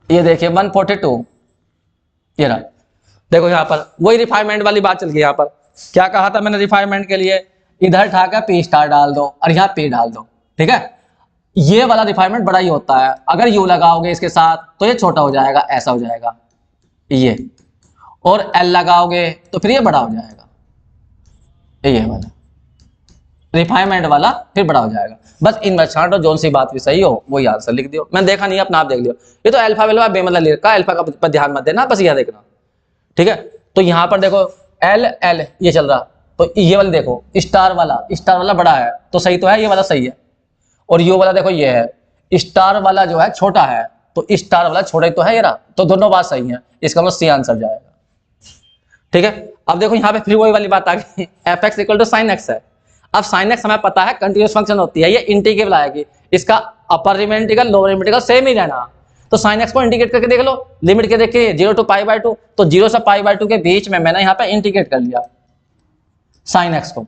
ये देखिए 142, ये रहा। देखो यहां पर वही रिफाइनमेंट वाली बात चल गई। यहां पर क्या कहा था मैंने रिफाइनमेंट के लिए? इधर ठाकर पी स्टार डाल दो और यहां पी डाल दो। ठीक है, ये वाला रिफाइनमेंट बड़ा ही होता है। अगर यू लगाओगे इसके साथ तो ये छोटा हो जाएगा, ऐसा हो जाएगा ये, और एल लगाओगे तो फिर ये बड़ा हो जाएगा, ये वाला रिफाइनमेंट वाला फिर बड़ा हो जाएगा। बस इनमें छांटो, जोन सी बात भी सही हो वही आंसर लिख दियो। मैंने देखा नहीं, अपना आप देख लियो। ये तो अल्फा वेल्फा बेमतलब लिखा, अल्फा का पर ध्यान मत देना, बस यह देखना। ठीक है, तो यहां पर देखो एल एल ये चल रहा, तो ये वाला देखो स्टार वाला बड़ा है तो सही तो है, ये वाला सही है। और यू वाला देखो ये है, स्टार वाला जो है छोटा है, तो स्टार वाला छोटा ही तो है ये रहा, तो दोनों बात सही है, इसका मतलब सी आंसर जाएगा। ठीक है, अब देखो यहाँ पे फिर वही वाली बात आ गई, f x equal to sine x है। अब साइन एक्स हमें पता है कंटिन्यूअस फंक्शन होती है, ये इंटीग्रेबल आएगी, इसका upper limit integral lower limit integral same ही रहना। तो साइन एक्स को इंटीग्रेट करके देख लो, लिमिट के देखिए 0 to π/2, तो 0 से π/2 के बीच में मैंने यहाँ पे इंटीग्रेट कर लिया साइन एक्स को,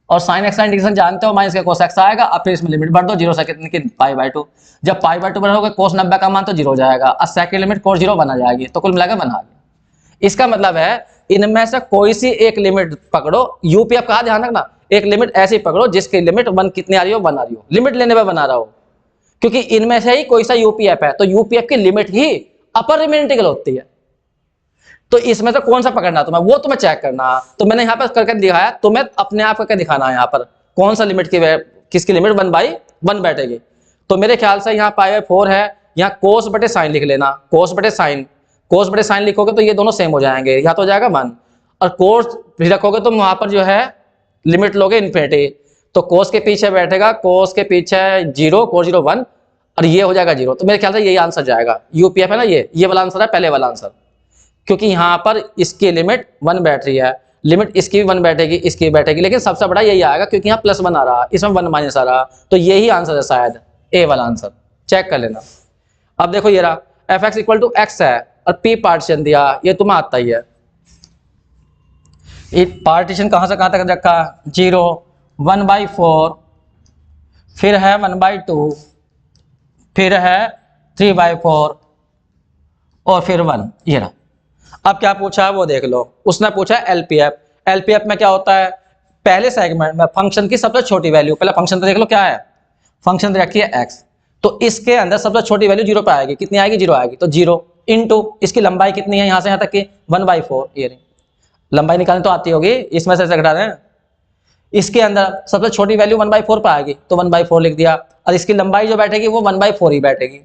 और साइन एक्स का इंटीग्रेशन जानते हो, माइनस के कोस एक्स आएगा। अब फिर इसमें लिमिट बढ़ दो 0 से कितने की π/2, जब π/2 बढ़ोगे कोस 90 का मान तो 0 हो जाएगा, और सेकंड लिमिट कोस 0 बना जाएगी, तो कुल मिलाकर 1 आ गया। इसका मतलब है इनमें से कोई सी एक लिमिट पकड़ो, यूपीएफ का ध्यान रखना, एक लिमिट ऐसी पकड़ो जिसकी लिमिट 1 कितनी आ रही हो, 1 आ रही हो, लिमिट लेने पे बना रहा हो, क्योंकि इनमें से ही कोई सा यूपीएफ है, तो यूपीएफ की लिमिट ही अपर लिमिट इंटीग्रल होती है। तो इसमें से कौन सा पकड़ना तुम्हें, वो तुम्हें चेक करना। तो मैंने यहाँ पर करके दिखाया, तुम्हें अपने आप करके दिखाना है यहाँ पर कौन सा लिमिट की किसकी लिमिट 1/1 बैठेगी। तो मेरे ख्याल से यहाँ π/4 है, यहाँ कोस बटे साइन लिख लेना, कोस बटे साइन लिखोगे तो ये दोनों सेम हो जाएंगे, यहाँ तो हो जाएगा 1, और कोस भी रखोगे तो वहां पर जो है लिमिट लोगे इन्फिनिटी, तो कोस के पीछे बैठेगा, कोस के पीछे 0, कोस 0 1, और ये हो जाएगा 0। तो मेरे ख्याल से यही आंसर जाएगा, यूपीएफ है ना, ये वाला आंसर है, पहले वाला आंसर, क्योंकि यहाँ पर इसकी लिमिट 1 बैठ रही है, लिमिट इसकी भी 1 बैठेगी, इसकी भी बैठेगी, लेकिन सबसे बड़ा यही आएगा क्योंकि यहाँ +1 आ रहा, इसमें 1 माइनस आ रहा, तो यही आंसर है शायद, ए वाला आंसर, चेक कर लेना। अब देखो ये रहा, f x equal to x है और पी पार्टीशन दिया, ये तुम्हें आता ही है। पार्टीशन कहां से कहां तक रखा, 0 1/4, फिर है 1/2, फिर है 3/4, और फिर 1, ये रहा। अब क्या पूछा है वो देख लो, उसने पूछा है एलपीएफ। एलपीएफ में क्या होता है, पहले सेगमेंट में फंक्शन की सबसे छोटी वैल्यू, पहले फंक्शन तो देख लो क्या है, फंक्शन रखी है एक्स, तो इसके अंदर सबसे छोटी वैल्यू 0 पे आएगी, कितनी आएगी, 0 आएगी, तो 0 इंटू इसकी लंबाई कितनी है यहां से यहां तक की 1/4, ये लंबाई निकालनी तो आती होगी, इसमें से घटा रहे हैं, इसके अंदर सबसे छोटी वैल्यू 1/4 पे आएगी, तो 1/4 लिख दिया, और इसकी लंबाई जो बैठेगी वो 1/4 ही बैठेगी।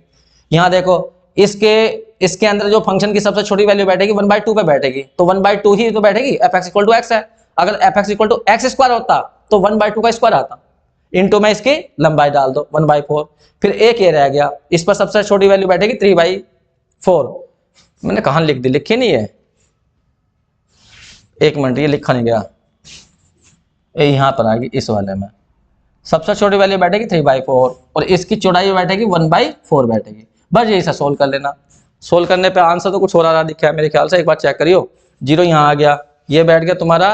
यहाँ देखो इसके अंदर जो फंक्शन की सबसे छोटी वैल्यू बैठेगी 1/2 पे बैठेगी, तो 1/2 ही तो बैठेगी, f x equal to x है, अगर f x equal to x square होता तो 1/2 का स्क्वायर आता, इंटू में इसकी लंबाई डाल दो 1/4, फिर एक ये रह गया, इस पर सबसे छोटी वैल्यू बैठेगी 3/4, मैंने कहाँ लिख दी, लिखी नहीं है, एक मिनट, ये लिखा नहीं गया, यहां पर आएगी, इस वाले में सबसे छोटी वैल्यू बैठेगी 3/4 और इसकी चौड़ाई बैठेगी 1/4 बैठेगी। बस यही सा सोल्व कर लेना, सोल्व करने पे आंसर तो कुछ और आ रहा दिखा है मेरे ख्याल से, एक बार चेक करियो, 0 यहाँ आ गया, ये बैठ गया तुम्हारा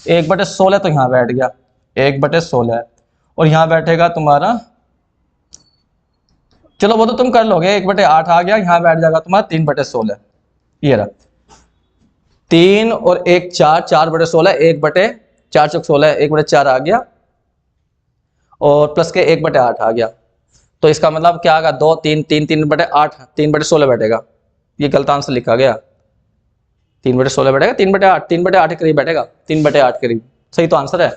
1/16, तो यहाँ बैठ गया 1/16, और यहाँ बैठेगा तुम्हारा, चलो वो तो तुम कर लोगे, 1/8 आ गया, यहाँ बैठ जाएगा तुम्हारा 3/16, ये रहा 3 और 1 4, 4/16, 1/4 चौक 16, 1/4 आ गया, और प्लस के 1/8 आ गया, तो इसका मतलब क्या आएगा, 2 3 3 3/8, 3/16 बैठेगा, ये गलत आंसर लिखा गया, 3/16 बैठेगा, 3/8, 3/8 के करीब बैठेगा, 3/8 के करीब सही तो आंसर है।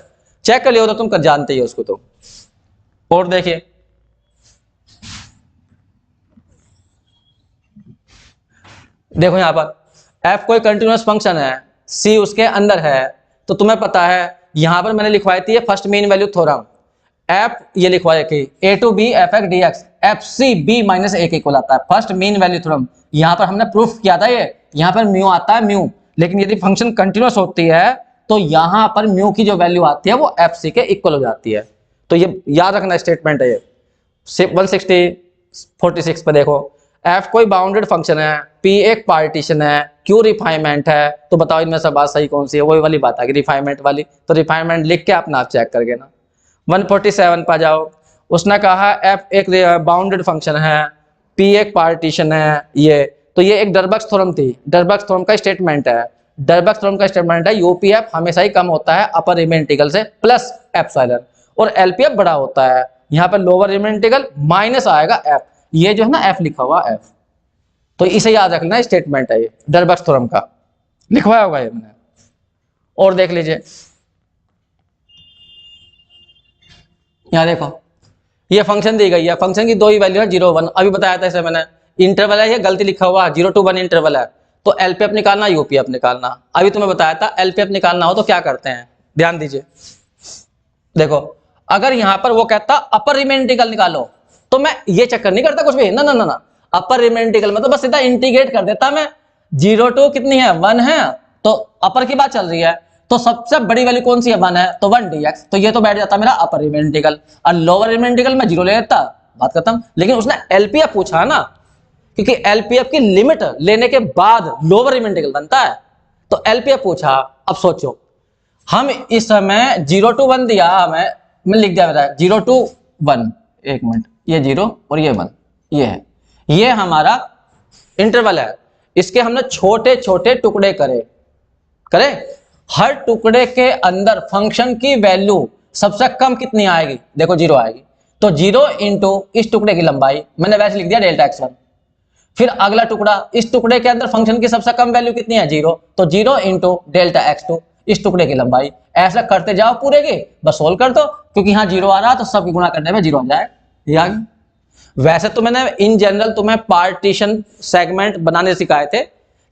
चेक कर लियो तो तुम कर जानते ही हो उसको तो। और देखिए देखो यहां पर f कोई कंटिन्यूअस फंक्शन है, c उसके अंदर है, तो तुम्हें पता है यहां पर मैंने लिखवाई थी first mean value theorem. f ये लिखवाया कि a to b f(x) dx f c b minus a के इक्वल आता है, फर्स्ट मीन वैल्यू थ्योरम। यहां पर हमने प्रूफ किया था ये, यहां पर म्यू आता है म्यू, लेकिन यदि फंक्शन कंटिन्यूअस होती है तो यहां पर म्यू की जो वैल्यू आती है वो एफ सी के इक्वल हो जाती है। तो ये याद रखना स्टेटमेंट है ये। 146 पे देखो, एफ कोई बाउंडेड फंक्शन है, पी एक पार्टीशन है, क्यू रिफाइनमेंट है, तो बताओ इनमें से बात सही कौन सी है? वही वाली बात आ गई रिफाइनमेंट वाली, तो रिफाइनमेंट लिख के अपना आप चेक करके ना। 147 पे जाओ, उसने कहा एफ एक बाउंडेड फंक्शन है, पी एक पार्टीशन है, ये तो ये एक डरबक्स थ्योरम थी, डरबक्स थ्योरम का स्टेटमेंट है। डरबक्स थ्योरम का स्टेटमेंट है यूपीएफ हमेशा ही कम होता है अपर रिमेन इंटीग्रल से प्लस एप्सिलॉन, और एलपीएफ बड़ा होता है, यहाँ पर लोअर रिमेन इंटीग्रल माइनस आएगा एफ, ये जो है ना एफ लिखा हुआ एफ, तो इसे याद रखना स्टेटमेंट है ये डरबक्स थ्योरम का, लिखवाया होगा ये मैंने। और देख लीजिए यहाँ देखो ये फंक्शन दी गई है, फंक्शन की दो ही वैल्यू है 0 1, अभी बताया था इसे मैंने, इंटरवल है ये गलती लिखा हुआ 0 to 1 इंटरवल है, तो एलपीएफ निकालना यूपीएफ निकालना। अभी तुम्हें बताया था एलपीएफ निकालना हो तो क्या करते हैं, ध्यान दीजिए। देखो अगर यहां पर वो कहता अपर रिमेन इंटीग्रल निकालो तो मैं ये चक्कर नहीं करता कुछ भी, ना ना ना ना, अपर रिमेन इंटीग्रल में तो बस सीधा इंटीग्रेट कर देता मैं। 0 to कितनी है 1 है, तो अपर की बात चल रही है, तो सबसे बड़ी वैल्यू कौन सी है 1 है, तो 1 dx, तो ये तो बैठ जाता मेरा अपर रिमेन इंटीग्रल, और लोअर रिमेन इंटीग्रल में 0 ले लेता, बात खत्म। लेकिन उसने एलपीएफ पूछा ना, क्योंकि एलपीएफ की लिमिट लेने के बाद लोअर रिमेन इंटीग्रल बनता है, तो एलपीएफ पूछा। अब सोचो हम इस समय 0 to 1 दिया हमें, मैं लिख दिया मेरा 0 to 1, एक मिनट, ये 0 और ये 1, ये है, ये हमारा इंटरवल है, इसके हमने छोटे छोटे टुकड़े करे, हर टुकड़े के अंदर फंक्शन की वैल्यू सबसे कम कितनी आएगी, देखो 0 आएगी, तो 0 इंटू इस टुकड़े की लंबाई, मैंने वैसे लिख दिया डेल्टा x1। फिर अगला टुकड़ा, इस टुकड़े के अंदर फंक्शन की सबसे कम वैल्यू कितनी है 0, तो 0 इंटू डेल्टा x2 इस टुकड़े की लंबाई, ऐसा करते जाओ पूरे के, बस सोल्व कर दो, क्योंकि यहाँ 0 आ रहा तो सब गुणा करने में 0 आ जाए। वैसे तो मैंने इन जनरल तुम्हें पार्टीशन सेगमेंट बनाने सिखाए थे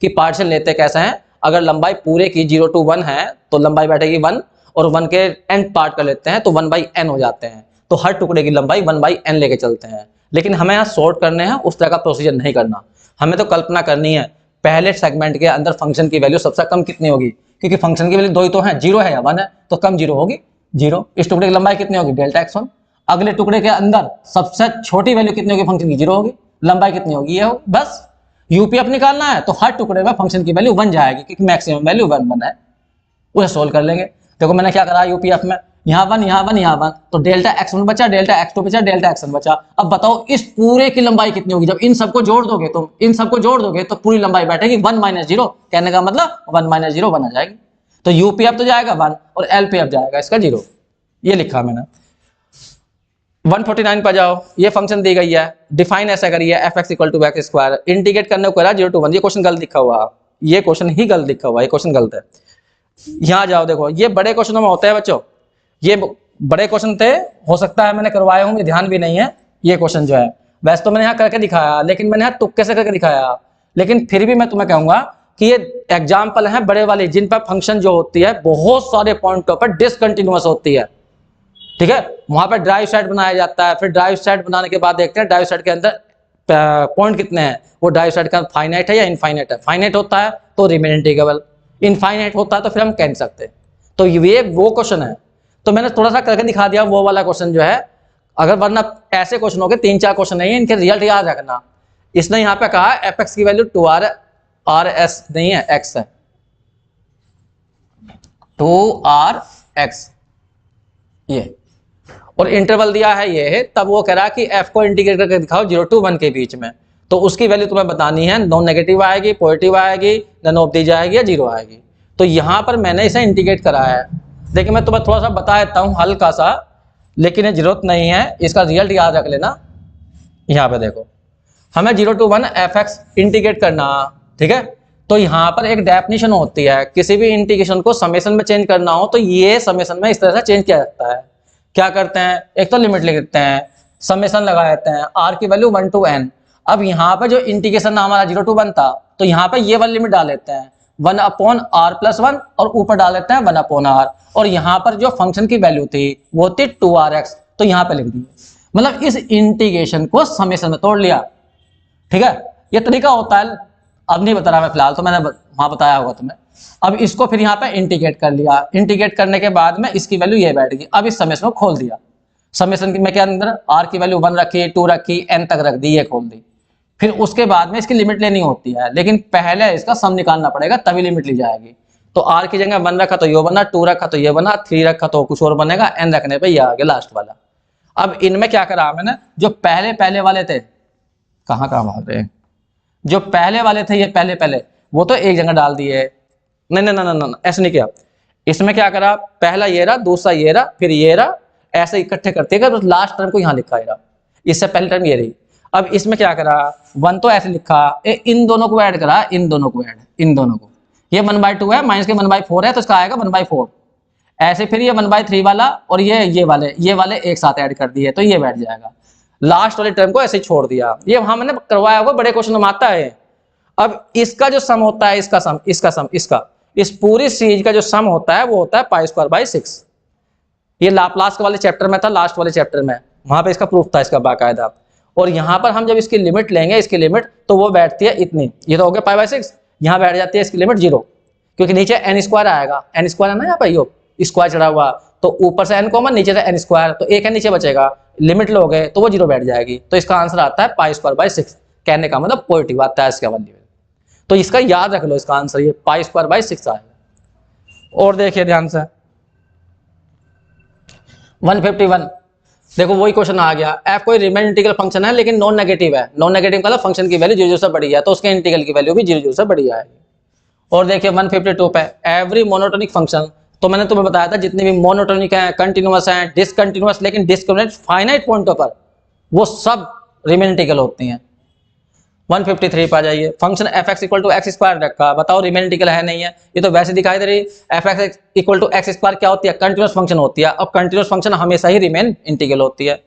कि पार्टीशन लेते कैसे हैं। अगर लंबाई पूरे की 0 to 1 है तो लंबाई बैठेगी 1, और 1 के n पार्ट कर लेते हैं तो 1/n हो जाते हैं, तो हर टुकड़े की लंबाई 1/n लेके चलते हैं। लेकिन हमें यहाँ सॉर्ट करने हैं, उस तरह का प्रोसीजर नहीं करना, हमें तो कल्पना करनी है पहले सेगमेंट के अंदर फंक्शन की वैल्यू सबसे कम कितनी होगी, क्योंकि फंक्शन की वैल्यू दो ही तो है, 0 है या 1 है, तो कम 0 होगी 0। इस टुकड़े की लंबाई कितनी होगी डेल्टा x1, अगले टुकड़े के अंदर सबसे छोटी वैल्यू कितनी होगी फंक्शन की 0 होगी, लंबाई कितनी होगी ये होगी, बस। यूपीएफ निकालना है तो हर टुकड़े में फंक्शन की वैल्यू 1 जाएगी, क्योंकि मैक्सिमम वैल्यू 1 है, उसे सोल्व कर लेंगे। देखो मैंने क्या करा यूपीएफ में, यहाँ 1 यहाँ 1 यहाँ 1, तो डेल्टा x1 बचा, डेल्टा x2 बचा, डेल्टा x1 बचा। अब बताओ इस पूरे की लंबाई कितनी होगी, जब इन सबको जोड़ दोगे, तुम इन सबको जोड़ दोगे तो पूरी लंबाई बैठेगी 1 - 0, कहने का मतलब 1 - 0 1 आ जाएगी, तो यूपीएफ तो जाएगा 1 और एलपीएफ जाएगा इसका 0, ये लिखा मैंने। 149 पर जाओ, ये फंक्शन दी गई है, डिफाइन ऐसा करिए f(x = x²), इंटीग्रेट करने को कह रहा 0 to 1, ये क्वेश्चन गलत लिखा हुआ, ये क्वेश्चन ही गलत लिखा हुआ, ये क्वेश्चन गलत है। यहाँ जाओ देखो, ये बड़े क्वेश्चनों में होते हैं बच्चों, ये बड़े क्वेश्चन थे, हो सकता है मैंने करवाए होंगे, ध्यान भी नहीं है ये क्वेश्चन जो है, वैसे तो मैंने यहाँ करके दिखाया, लेकिन मैंने यहाँ तुक्के से करके दिखाया, लेकिन फिर भी मैं तुम्हें कहूंगा कि ये एग्जाम्पल है बड़े वाले, जिन पर फंक्शन जो होती है बहुत सारे पॉइंटों पर डिसकंटिन्यूअस होती है, ठीक है, वहां पर ड्राइव सेट बनाया जाता है, फिर ड्राइव सेट बनाने के बाद देखते हैं ड्राइव सेट के अंदर पॉइंट कितने हैं, वो ड्राइव सेट का फाइनाइट है या इनफाइनाइट है, फाइनाइट होता है तो रिमेन इंटीग्रल, इनफाइनाइट होता है तो फिर हम कह नहीं सकते, तो ये वो क्वेश्चन है, तो मैंने थोड़ा सा करके दिखा दिया वो वाला क्वेश्चन जो है। अगर वरना ऐसे क्वेश्चन हो गए 3-4 क्वेश्चन नहीं है, इनके रिजल्ट याद रखना। इसने यहाँ पे कहा एफ(x) की वैल्यू 2r(s) नहीं है, x है, 2r(x), ये, और इंटरवल दिया है ये, तब वो कह रहा कि f को इंटीग्रेट करके दिखाओ 0 to 1 के बीच में, तो उसकी वैल्यू तुम्हें बतानी है, नॉन नेगेटिव आएगी, पॉजिटिव आएगी, नन ऑफ दी जाएगी या 0 आएगी। तो यहाँ पर मैंने इसे इंटीग्रेट कराया है, देखिए मैं तुम्हें थोड़ा सा बता देता हूँ हल्का सा, लेकिन ये जरूरत नहीं है, इसका रिजल्ट याद रख लेना। यहाँ पे देखो हमें 0 to 1 f(x) इंटीग्रेट करना, ठीक है, तो यहाँ पर एक डेफिनेशन होती है, किसी भी इंटीग्रेशन को समेशन में चेंज करना हो तो ये समेशन में इस तरह से चेंज किया जाता है। क्या करते हैं, एक तो लिमिट लिख देते हैं, समेशन लगा देते हैं, r की वैल्यू 1 to n। अब यहाँ पर जो इंटीग्रेशन हमारा 0 to 1 था, तो यहाँ पर ये वाली लिमिट डाल देते हैं 1/r+1 और ऊपर डाल देते हैं 1/r, और यहाँ पर जो फंक्शन की वैल्यू थी वो थी 2rx, तो यहाँ पे लिख दी। मतलब इस इंटीग्रेशन को समेशन में तोड़ लिया। ठीक है, ये तरीका होता है, अब नहीं बता रहा मैं फिलहाल, तो मैंने वहां बताया होगा तुम्हें। अब इसको फिर यहाँ पे इंटीग्रेट कर लिया, इंटीग्रेट करने के बाद में इसकी वैल्यू ये बैठ गई। अब इस समेशन को खोल दिया, समेशन में क्या अंदर r की वैल्यू 1 रखी, 2 रखी, n तक रख दी, ये खोल दी। फिर उसके बाद में इसकी लिमिट लेनी होती है, लेकिन पहले इसका सम निकालना पड़ेगा तभी लिमिट ली जाएगी। तो r की जगह 1 रखा तो ये बना, 2 रखा तो ये बना, 3 रखा तो कुछ और बनेगा, n रखने पे ये आ गया लास्ट वाला। अब इनमें क्या करा मैंने, जो पहले वाले थे, कहाँ भाग रहे हैं, जो पहले वाले थे ये पहले वो तो एक जगह डाल दिए। नहीं, ऐसे नहीं किया। इसमें क्या करा, पहला ये रहा, दूसरा ये रहा, फिर ये रहा, ऐसे इकट्ठे करते गए, तो लास्ट टर्म को यहाँ लिखा है, इससे पहले टर्म ये रही। अब इसमें क्या करा, 1 तो ऐसे लिखा, इन दोनों को ऐड करा, इन दोनों को, ये 1/2 है, माइनस के 1/4 है, तो इसका आएगा 1/4। ऐसे फिर ये 1/3 वाला और ये वाले एक साथ ऐड कर दिए, तो ये बैठ जाएगा। लास्ट वाले टर्म को ऐसे ही छोड़ दिया। ये वहां मैंने करवाया होगा, बड़े क्वेश्चन में आता है। अब इसका जो सम होता है, इसका इस पूरी सीरीज का जो सम होता है वो होता है π²/6। ये लाप्लास वाले चैप्टर में था, लास्ट वाले चैप्टर में, वहां पे इसका प्रूफ था इसका बाकायदा। और यहाँ पर हम जब इसकी लिमिट लेंगे, इसकी लिमिट, तो वो बैठती है इतनी, ये तो हो गया π/6, यहाँ बैठ जाती है इसकी लिमिट 0, क्योंकि नीचे n² आएगा, n² है ना यहाँ पे, यो स्क्वायर चढ़ा हुआ, तो ऊपर से n कॉमन, नीचे से n², तो एक है नीचे बचेगा, लिमिट लोगे तो वो 0 बैठ जाएगी। तो इसका आंसर आता है π²/6। कहने का मतलब पॉजिटिव आता है इसका वैल्यू, तो इसका याद रख लो, इसका आंसर ये π²/6 आएगा। और देखिए ध्यान से 151, देखो वही क्वेश्चन आ गया। f कोई रिमेन इंटीग्रल फंक्शन है लेकिन नॉन नेगेटिव है, नॉन नेगेटिव का मतलब फंक्शन की वैल्यू 0 से बड़ी है, तो उसके इंटीग्रल की वैल्यू भी 0 से बड़ी आएगी। और देखिए 152 पे एवरी मोनोटोनिक फंक्शन, तो मैंने तुम्हें बताया था जितने भी मोनोटोनिक हैं, कंटिन्यूअस हैं, डिसकंटिन्यूअस, लेकिन डिस्क्रिमिनेट फाइनाइट पॉइंटों पर वो सब रिमेन इंटीग्रल होती हैं। 153 पे आ जाइए, फंक्शन f(x) = x² रखा, बताओ रिमेन इंटीग्रल है नहीं है, ये तो वैसे दिखाई दे रही। f(x) = x² क्या होती है, कंटिन्यूअस फंक्शन होती है, और कंटिन्यूअस फंक्शन हमेशा ही रिमेन इंटीग्रल होती है।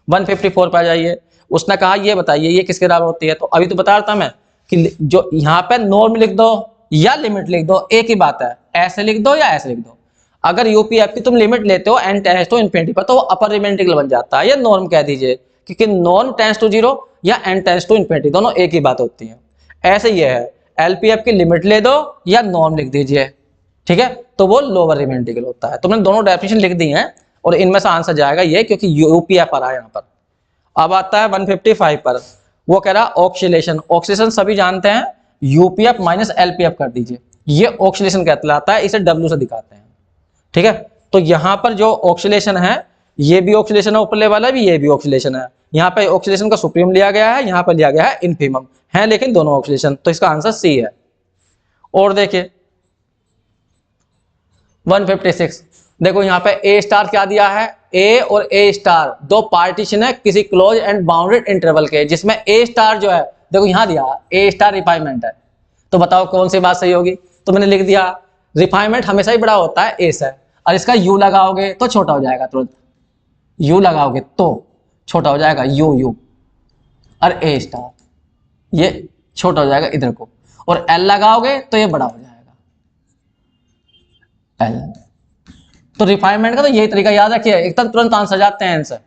154 पे आ जाइए, उसने कहा ये बताइए ये किसके बराबर होती है, तो अभी तो बता रहा था मैं कि जो यहाँ पे नॉर्म लिख दो या लिमिट लिख दो, एक ही बात है, ऐसे लिख दो या ऐसे लिख दो। अगर यूपीएफ की तुम लिमिट लेते हो n टेंड्स टू इन्फिनिटी पर, तो वो अपर रिमेन इंटीग्रल बन जाता है, ये नॉर्म कह दीजिए, क्योंकि नॉन टेंड्स टू 0 या n टेंड्स टू इन्फिनिटी दोनों एक ही बात होती है। ऐसे ये है, एलपीएफ की लिमिट ले दो या नॉर्म लिख दीजिए, ठीक है, तो वो लोअर रिमेन इंटीग्रल होता है। तुमने दोनों डेफिनेशन लिख दी हैं और इनमें से आंसर जाएगा ये, क्योंकि यूपीएफ आ रहा है यहाँ पर। अब आता है 155 पर, वो कह रहा ऑक्सीलेशन। ऑक्सीलेशन सभी जानते हैं, यूपीएफ माइनस एलपीएफ कर दीजिए, ये ऑक्सीलेशन कहलाता है, इसे डब्ल्यू से दिखाते हैं, ठीक है। तो यहाँ पर जो ऑक्सीलेशन है, ये भी ऑक्सीलेशन है ऊपरले वाला भी, ये भी ऑक्सीलेशन है। यहाँ पे ऑक्सीलेशन का सुप्रीम लिया गया है, यहाँ पर लिया गया है इनफीमम, है लेकिन दोनों ऑक्सीलेशन, तो इसका आंसर सी है। और देखिए 156, देखो यहाँ पे ए स्टार क्या दिया है, ए और ए स्टार दो पार्टीशन है किसी क्लोज एंड बाउंडेड इंटरवल के, जिसमें ए स्टार जो है, देखो यहाँ दिया ए स्टार रिफाइनमेंट है, तो बताओ कौन सी बात सही होगी। तो मैंने लिख दिया रिफाइनमेंट हमेशा ही बड़ा होता है ए से, और इसका यू लगाओगे तो छोटा हो जाएगा, तुरंत यू लगाओगे तो छोटा हो जाएगा, यू और ए स्टार ये छोटा हो जाएगा इधर को, और एल लगाओगे तो ये बड़ा हो जाएगा एल। तो रिफाइनमेंट का तो यही तरीका याद रखिए, एकदम तुरंत आंसर जाते हैं आंसर।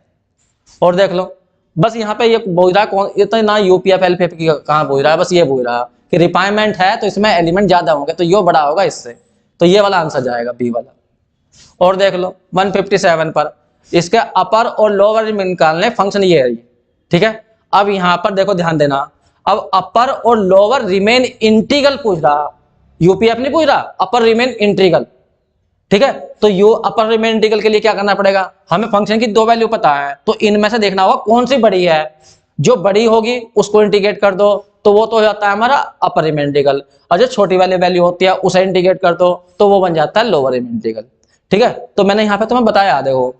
और देख लो बस यहाँ पे ये बोल रहा कौन, ये तो ना यूपीएफ एलपीएफ की कहाँ बोल रहा है, बस ये बोल रहा कि रिफाइनमेंट है तो इसमें एलिमेंट ज्यादा होंगे तो यो बड़ा होगा इससे, तो ये वाला आंसर जाएगा बी वाला। और देख लो 157 पर, इसके अपर और लोअर निकालने फंक्शन ये है, ठीक है। अब यहाँ पर देखो ध्यान देना, अब अपर और लोअर रिमेन इंटीग्रल पूछ रहा, यूपीएफ नहीं पूछ रहा, अपर रिमेन इंटीग्रल, ठीक है। तो यू अपर रिमेन इंटीग्रल के लिए क्या करना पड़ेगा, हमें फंक्शन की दो वैल्यू पता है, तो इनमें से देखना होगा कौन सी बड़ी है, जो बड़ी होगी उसको इंटीग्रेट कर दो, तो वो तो हो जाता है हमारा अपर रिमेन इंटीग्रल, और जो छोटी वाली वैल्यू होती है उसे इंटीग्रेट कर दो तो वो बन जाता है लोअर रिमेन इंटीग्रल, ठीक है। तो मैंने यहाँ पे तुम्हें बताया, देखो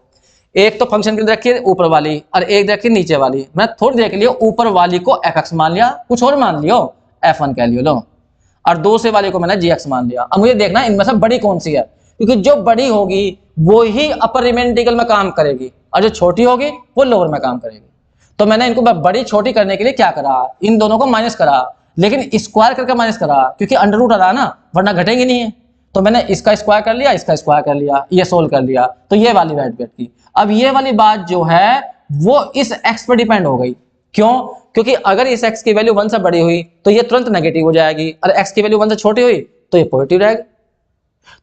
एक तो फंक्शन की रखी ऊपर वाली और एक रखी नीचे वाली, मैं थोड़ी देर के लिए ऊपर वाली को f(x) मान लिया, कुछ और मान लियो f(1) कह लियो, लो और दूसरे वाले को मैंने gx मान लिया। अब मुझे देखना इनमें से बड़ी कौन सी है, क्योंकि जो बड़ी होगी वो ही अपर रिमेन इंटीग्रल में काम करेगी और जो छोटी होगी वो लोअर में काम करेगी। तो मैंने इनको बड़ी छोटी करने के लिए क्या करा, इन दोनों को माइनस करा, लेकिन स्क्वायर करके माइनस करा, क्योंकि अंडर रूट आ रहा है ना, वरना घटेंगे नहीं है। तो मैंने इसका स्क्वायर कर लिया, इसका स्क्वायर कर लिया, ये सोल्व कर लिया, तो ये वाली वैल्यू बैठ गई। अब ये वाली बात जो है वो इस x पर डिपेंड हो गई। क्यों? क्योंकि अगर इस x की वैल्यू 1 से बड़ी हुई तो ये तुरंत नेगेटिव हो जाएगी, और x की वैल्यू 1 से छोटी हुई तो ये पॉजिटिव रहेगी।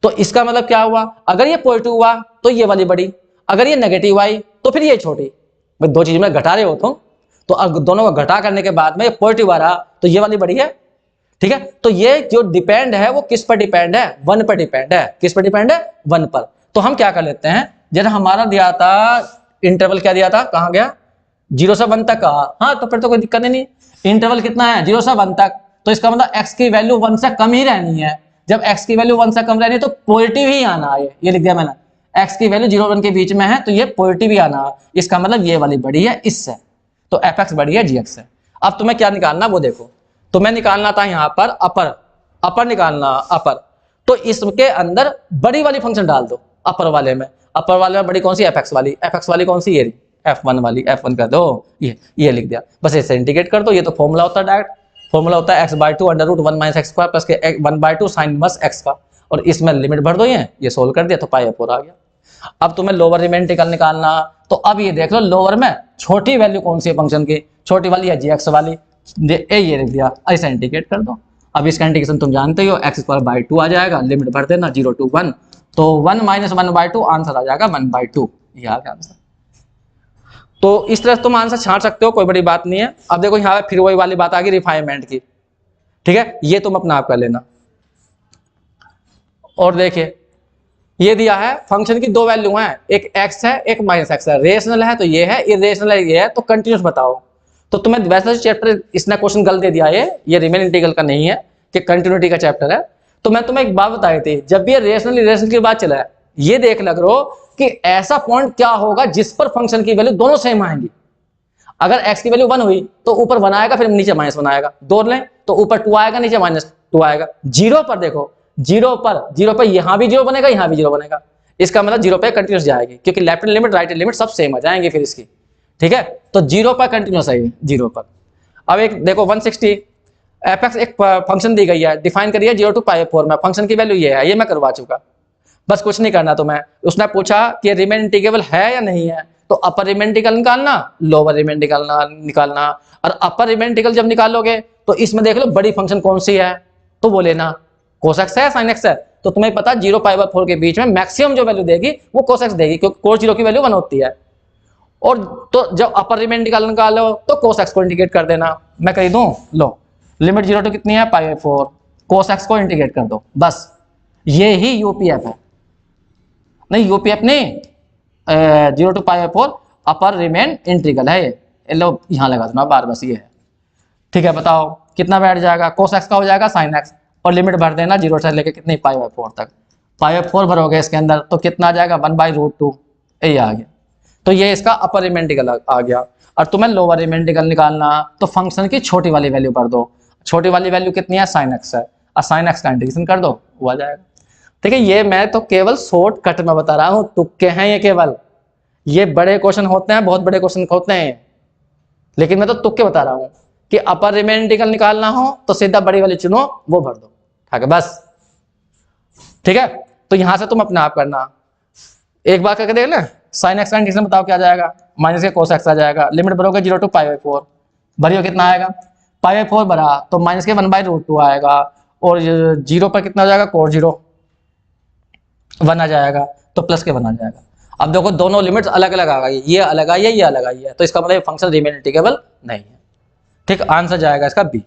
तो इसका मतलब क्या हुआ, अगर ये पॉजिटिव हुआ तो ये वाली बड़ी, अगर ये नेगेटिव आई तो फिर ये छोटी। भाई दो चीज में घटा रहे हो तुम, तो अब दोनों को घटा करने के बाद में ये पॉजिटिव आ रहा तो ये वाली बड़ी है। ठीक है, तो ये जो डिपेंड है वो किस पर डिपेंड है, 1 पर डिपेंड है। किस पर डिपेंड है, 1 पर। तो हम क्या कर लेते हैं, जैसे हमारा दिया था इंटरवल, क्या दिया था, कहां गया, 0 से 1 तक का। हाँ, तो फिर तो कोई दिक्कत ही नहीं। इंटरवल कितना है, 0 से 1 तक, तो इसका मतलब x की वैल्यू 1 से कम ही रहनी है। जब x की वैल्यू 1 से कम रहनी है तो पॉजिटिव ही आना है। ये लिख दिया मैंने, x की वैल्यू 0 और 1 के बीच में है तो ये पॉजिटिव ही आना है। इसका मतलब ये वाली बड़ी है इससे, तो fx बड़ी है gx से। अब तुम्हें क्या निकालना वो देखो, तुम्हें निकालना था यहाँ पर अपर निकालना, अपर। तो इसके अंदर बड़ी वाली फंक्शन डाल दो अपर वाले में। अपर वाले में बड़ी कौन सी, fx वाली। fx वाली कौन सी, ये f1 वाली, f1 कर दो, ये लिख दिया, बस ऐसे इंटीग्रेट कर दो। ये तो फॉर्मूला होता है डायरेक्ट, फॉर्मूला होता है x/2 under root 1 - x square plus के 1/2 साइन इनवर्स x का, और इसमें लिमिट भर दो, ये सोल्व कर दिया तो पाई/4 आ गया। अब तुम्हें लोअर रिमेन इंटीग्रल निकालना, तो अब ये देख लो लोअर में छोटी वैल्यू कौन सी है फंक्शन की, छोटी वाली है gx वाली, ये लिख दिया, ऐसा इंटीग्रेट कर दो। अब इसका इंटीग्रेशन तुम जानते हो, x² आ जाएगा, लिमिट भर देना 0 to 1, तो 1 - 1/2 आंसर आ जाएगा 1/2, ये आ गया आंसर। तो इस तरह से तुम आंसर छांट सकते हो, कोई बड़ी बात नहीं है। अब देखो यहाँ पे फिर वही वाली बात आ गई रिफाइनमेंट की। ठीक है, ये तुम अपना आप कर लेना। और देखिए ये दिया है फंक्शन की दो वैल्यू हैं, एक x है एक -x है, रेशनल है तो ये है, इरेशनल है ये है, तो कंटिन्यूस बताओ। तो तुम्हें वैसे चैप्टर इसने क्वेश्चन गलत दे दिया, ये रिमेन इंटीग्रल का नहीं है, कि कंटिन्यूटी का चैप्टर है। तो मैं तुम्हें एक बात बताई थी, जब भी ये रेशनल इरेशनल की बात चला है, ये देख लग रहा हो कि ऐसा पॉइंट क्या होगा जिस पर फंक्शन की वैल्यू दोनों सेम आएंगी। अगर x की वैल्यू 1 हुई तो ऊपर 1 आएगा, फिर नीचे -1 आएगा, दो लें तो ऊपर 2 आएगा, नीचे -2 आएगा। 0 पर देखो, 0 पर यहां भी 0 बनेगा, यहां भी 0 बनेगा, इसका मतलब 0 पे कंटिन्यूस जाएगी, क्योंकि left hand limit right hand limit सब सेम आ जाएंगे फिर इसकी। ठीक है, तो 0 पर कंटिन्यूस है, 0 पर। अब एक देखो 160 fx एक फंक्शन दी गई है, डिफाइन करिए 0 to π/4 में, फंक्शन की वैल्यू ये है, ये मैं करवा चुका, बस कुछ नहीं करना तुम्हें। उसने पूछा कि रिमेन इंटीग्रेबल है या नहीं है, तो अपर रिमेन इंटीग्रल निकालना, लोअर रिमेन इंटीग्रल निकालना। और अपर रिमेन इंटीग्रल जब निकालोगे तो इसमें देख लो बड़ी फंक्शन कौन सी है, तो वो लेना cos x है sin x है। तो तुम्हें पता 0 π/4 के बीच में मैक्सिमम जो वैल्यू देगी वो cos x देगी, क्योंकि cos 0 की वैल्यू 1 होती है। और तो जब अपर रिमेन इंटीग्रल निकालो तो cos x को इंटीग्रेट कर देना, मैं कह दूं, लो लिमिट 0 to कितनी है π/4, cos x को इंटीग्रेट कर दो, बस ये ही यूपीएफ है। नहीं यूपीएफ नहीं, 0 to π/4 अपर रिमेन इंटीग्रल है ये, लो यहां लगा देना बार, बस ये है। ठीक है, बताओ कितना बैठ जाएगा, cos x का हो जाएगा sin x, और लिमिट भर देना 0 से लेके कितनी π/4 तक। π/4 भरोगे इसके अंदर तो कितना आ जाएगा 1/√2, ये आ गया। तो ये इसका अपर रिमेन इंटीग्रल आ गया। और तुम्हें लोअर रिमेन इंटीग्रल निकालना, तो फंक्शन की छोटी वाली वैल्यू भर दो, छोटी वाली वैल्यू कितनी है sin x है, और sin x का इंटीग्रेशन कर दो, वो आ जाएगा। ठीक है, ये मैं तो केवल शॉर्टकट में बता रहा हूं, तुक्के हैं ये केवल, ये बड़े क्वेश्चन होते हैं, बहुत बड़े क्वेश्चन होते हैं, लेकिन मैं तो तुक्के बता रहा हूं कि अपर रिमेन इंटीग्रल निकालना हो तो सीधा बड़ी वाली चुनो, वो भर दो, ठीक है बस। ठीक है, तो यहां से तुम अपने आप करना, एक बार करके देख ले, sin x का इंटीग्रेशन बताओ क्या जाएगा, माइनस के cos x आ जाएगा, लिमिट भरोगे 0 to π/4, भरियो कितना आएगा, π/4 भरा तो माइनस के 1/√2 आएगा, और 0 पर कितना हो जाएगा, cos 0 1 आ जाएगा, तो प्लस के 1 आ जाएगा। अब देखो दोनों लिमिट्स अलग अलग आ गई, ये अलग आई है, ये अलग आई है, तो इसका मतलब फंक्शन रिमेन इंटीग्रेबल नहीं है। ठीक, आंसर जाएगा इसका बी।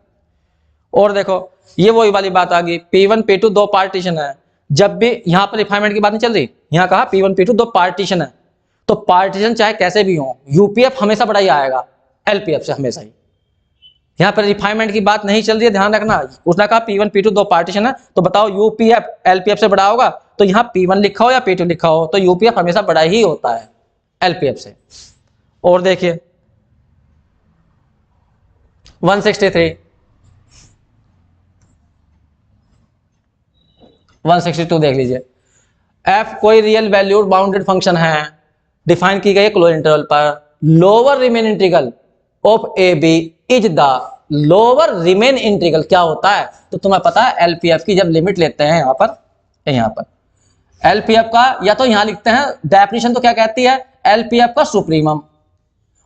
और देखो ये वही वाली बात आ गई, P1 P2 दो पार्टीशन है, जब भी यहाँ पर रिफाइनमेंट की बात नहीं चल रही, यहाँ कहा P1 P2 दो पार्टीशन है, तो पार्टीशन चाहे कैसे भी हो, यूपीएफ हमेशा बड़ा ही आएगा एलपीएफ से, हमेशा ही। यहाँ पर रिफाइनमेंट की बात नहीं चल रही है, ध्यान रखना। उसने कहा P1 P2 दो पार्टीशन है, तो बताओ यूपीएफ एलपीएफ से बड़ा होगा, तो यहाँ P1 लिखा हो या P2 लिखा हो, तो यूपीएफ हमेशा बड़ा ही होता है एलपीएफ से। और देखिए 163 162 देख लीजिए, f कोई रियल वैल्यूड बाउंडेड फंक्शन है, डिफाइन की गई है क्लोज इंटरवल पर, lower Riemann integral of a b is the lower Riemann integral क्या होता है, तो तुम्हें पता है एलपीएफ की जब लिमिट लेते हैं यहाँ पर एलपीएफ का, या तो यहां लिखते हैं डेफिनेशन तो क्या कहती है, एलपीएफ का सुप्रीमम,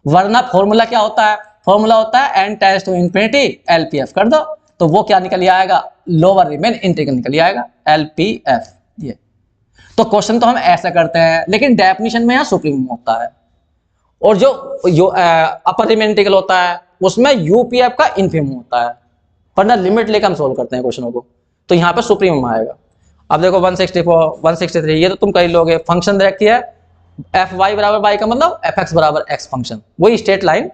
वरना फॉर्मूला क्या होता है, फॉर्मूला होता है n tends to infinity LPF कर दो, तो वो क्या निकल आएगा, लोअर रिमेन इंटीग्रल निकल आएगा एलपीएफ। ये तो क्वेश्चन तो हम ऐसा करते हैं, लेकिन डेफिनेशन में यहाँ सुप्रीमम होता है, और जो अपर रिमेन इंटीग्रल होता है उसमें यूपीएफ का इन्फिमम होता है, वरना लिमिट लेकर हम सोल्व करते हैं क्वेश्चनों को, तो यहाँ पर सुप्रीमम आएगा। अब देखो 164 163, ये तो तुम कर लोगे, फंक्शन रखी है एफ वाई बराबर वाई का मतलब एफ एक्स बराबर एक्स फंक्शन, वही स्ट्रेट लाइन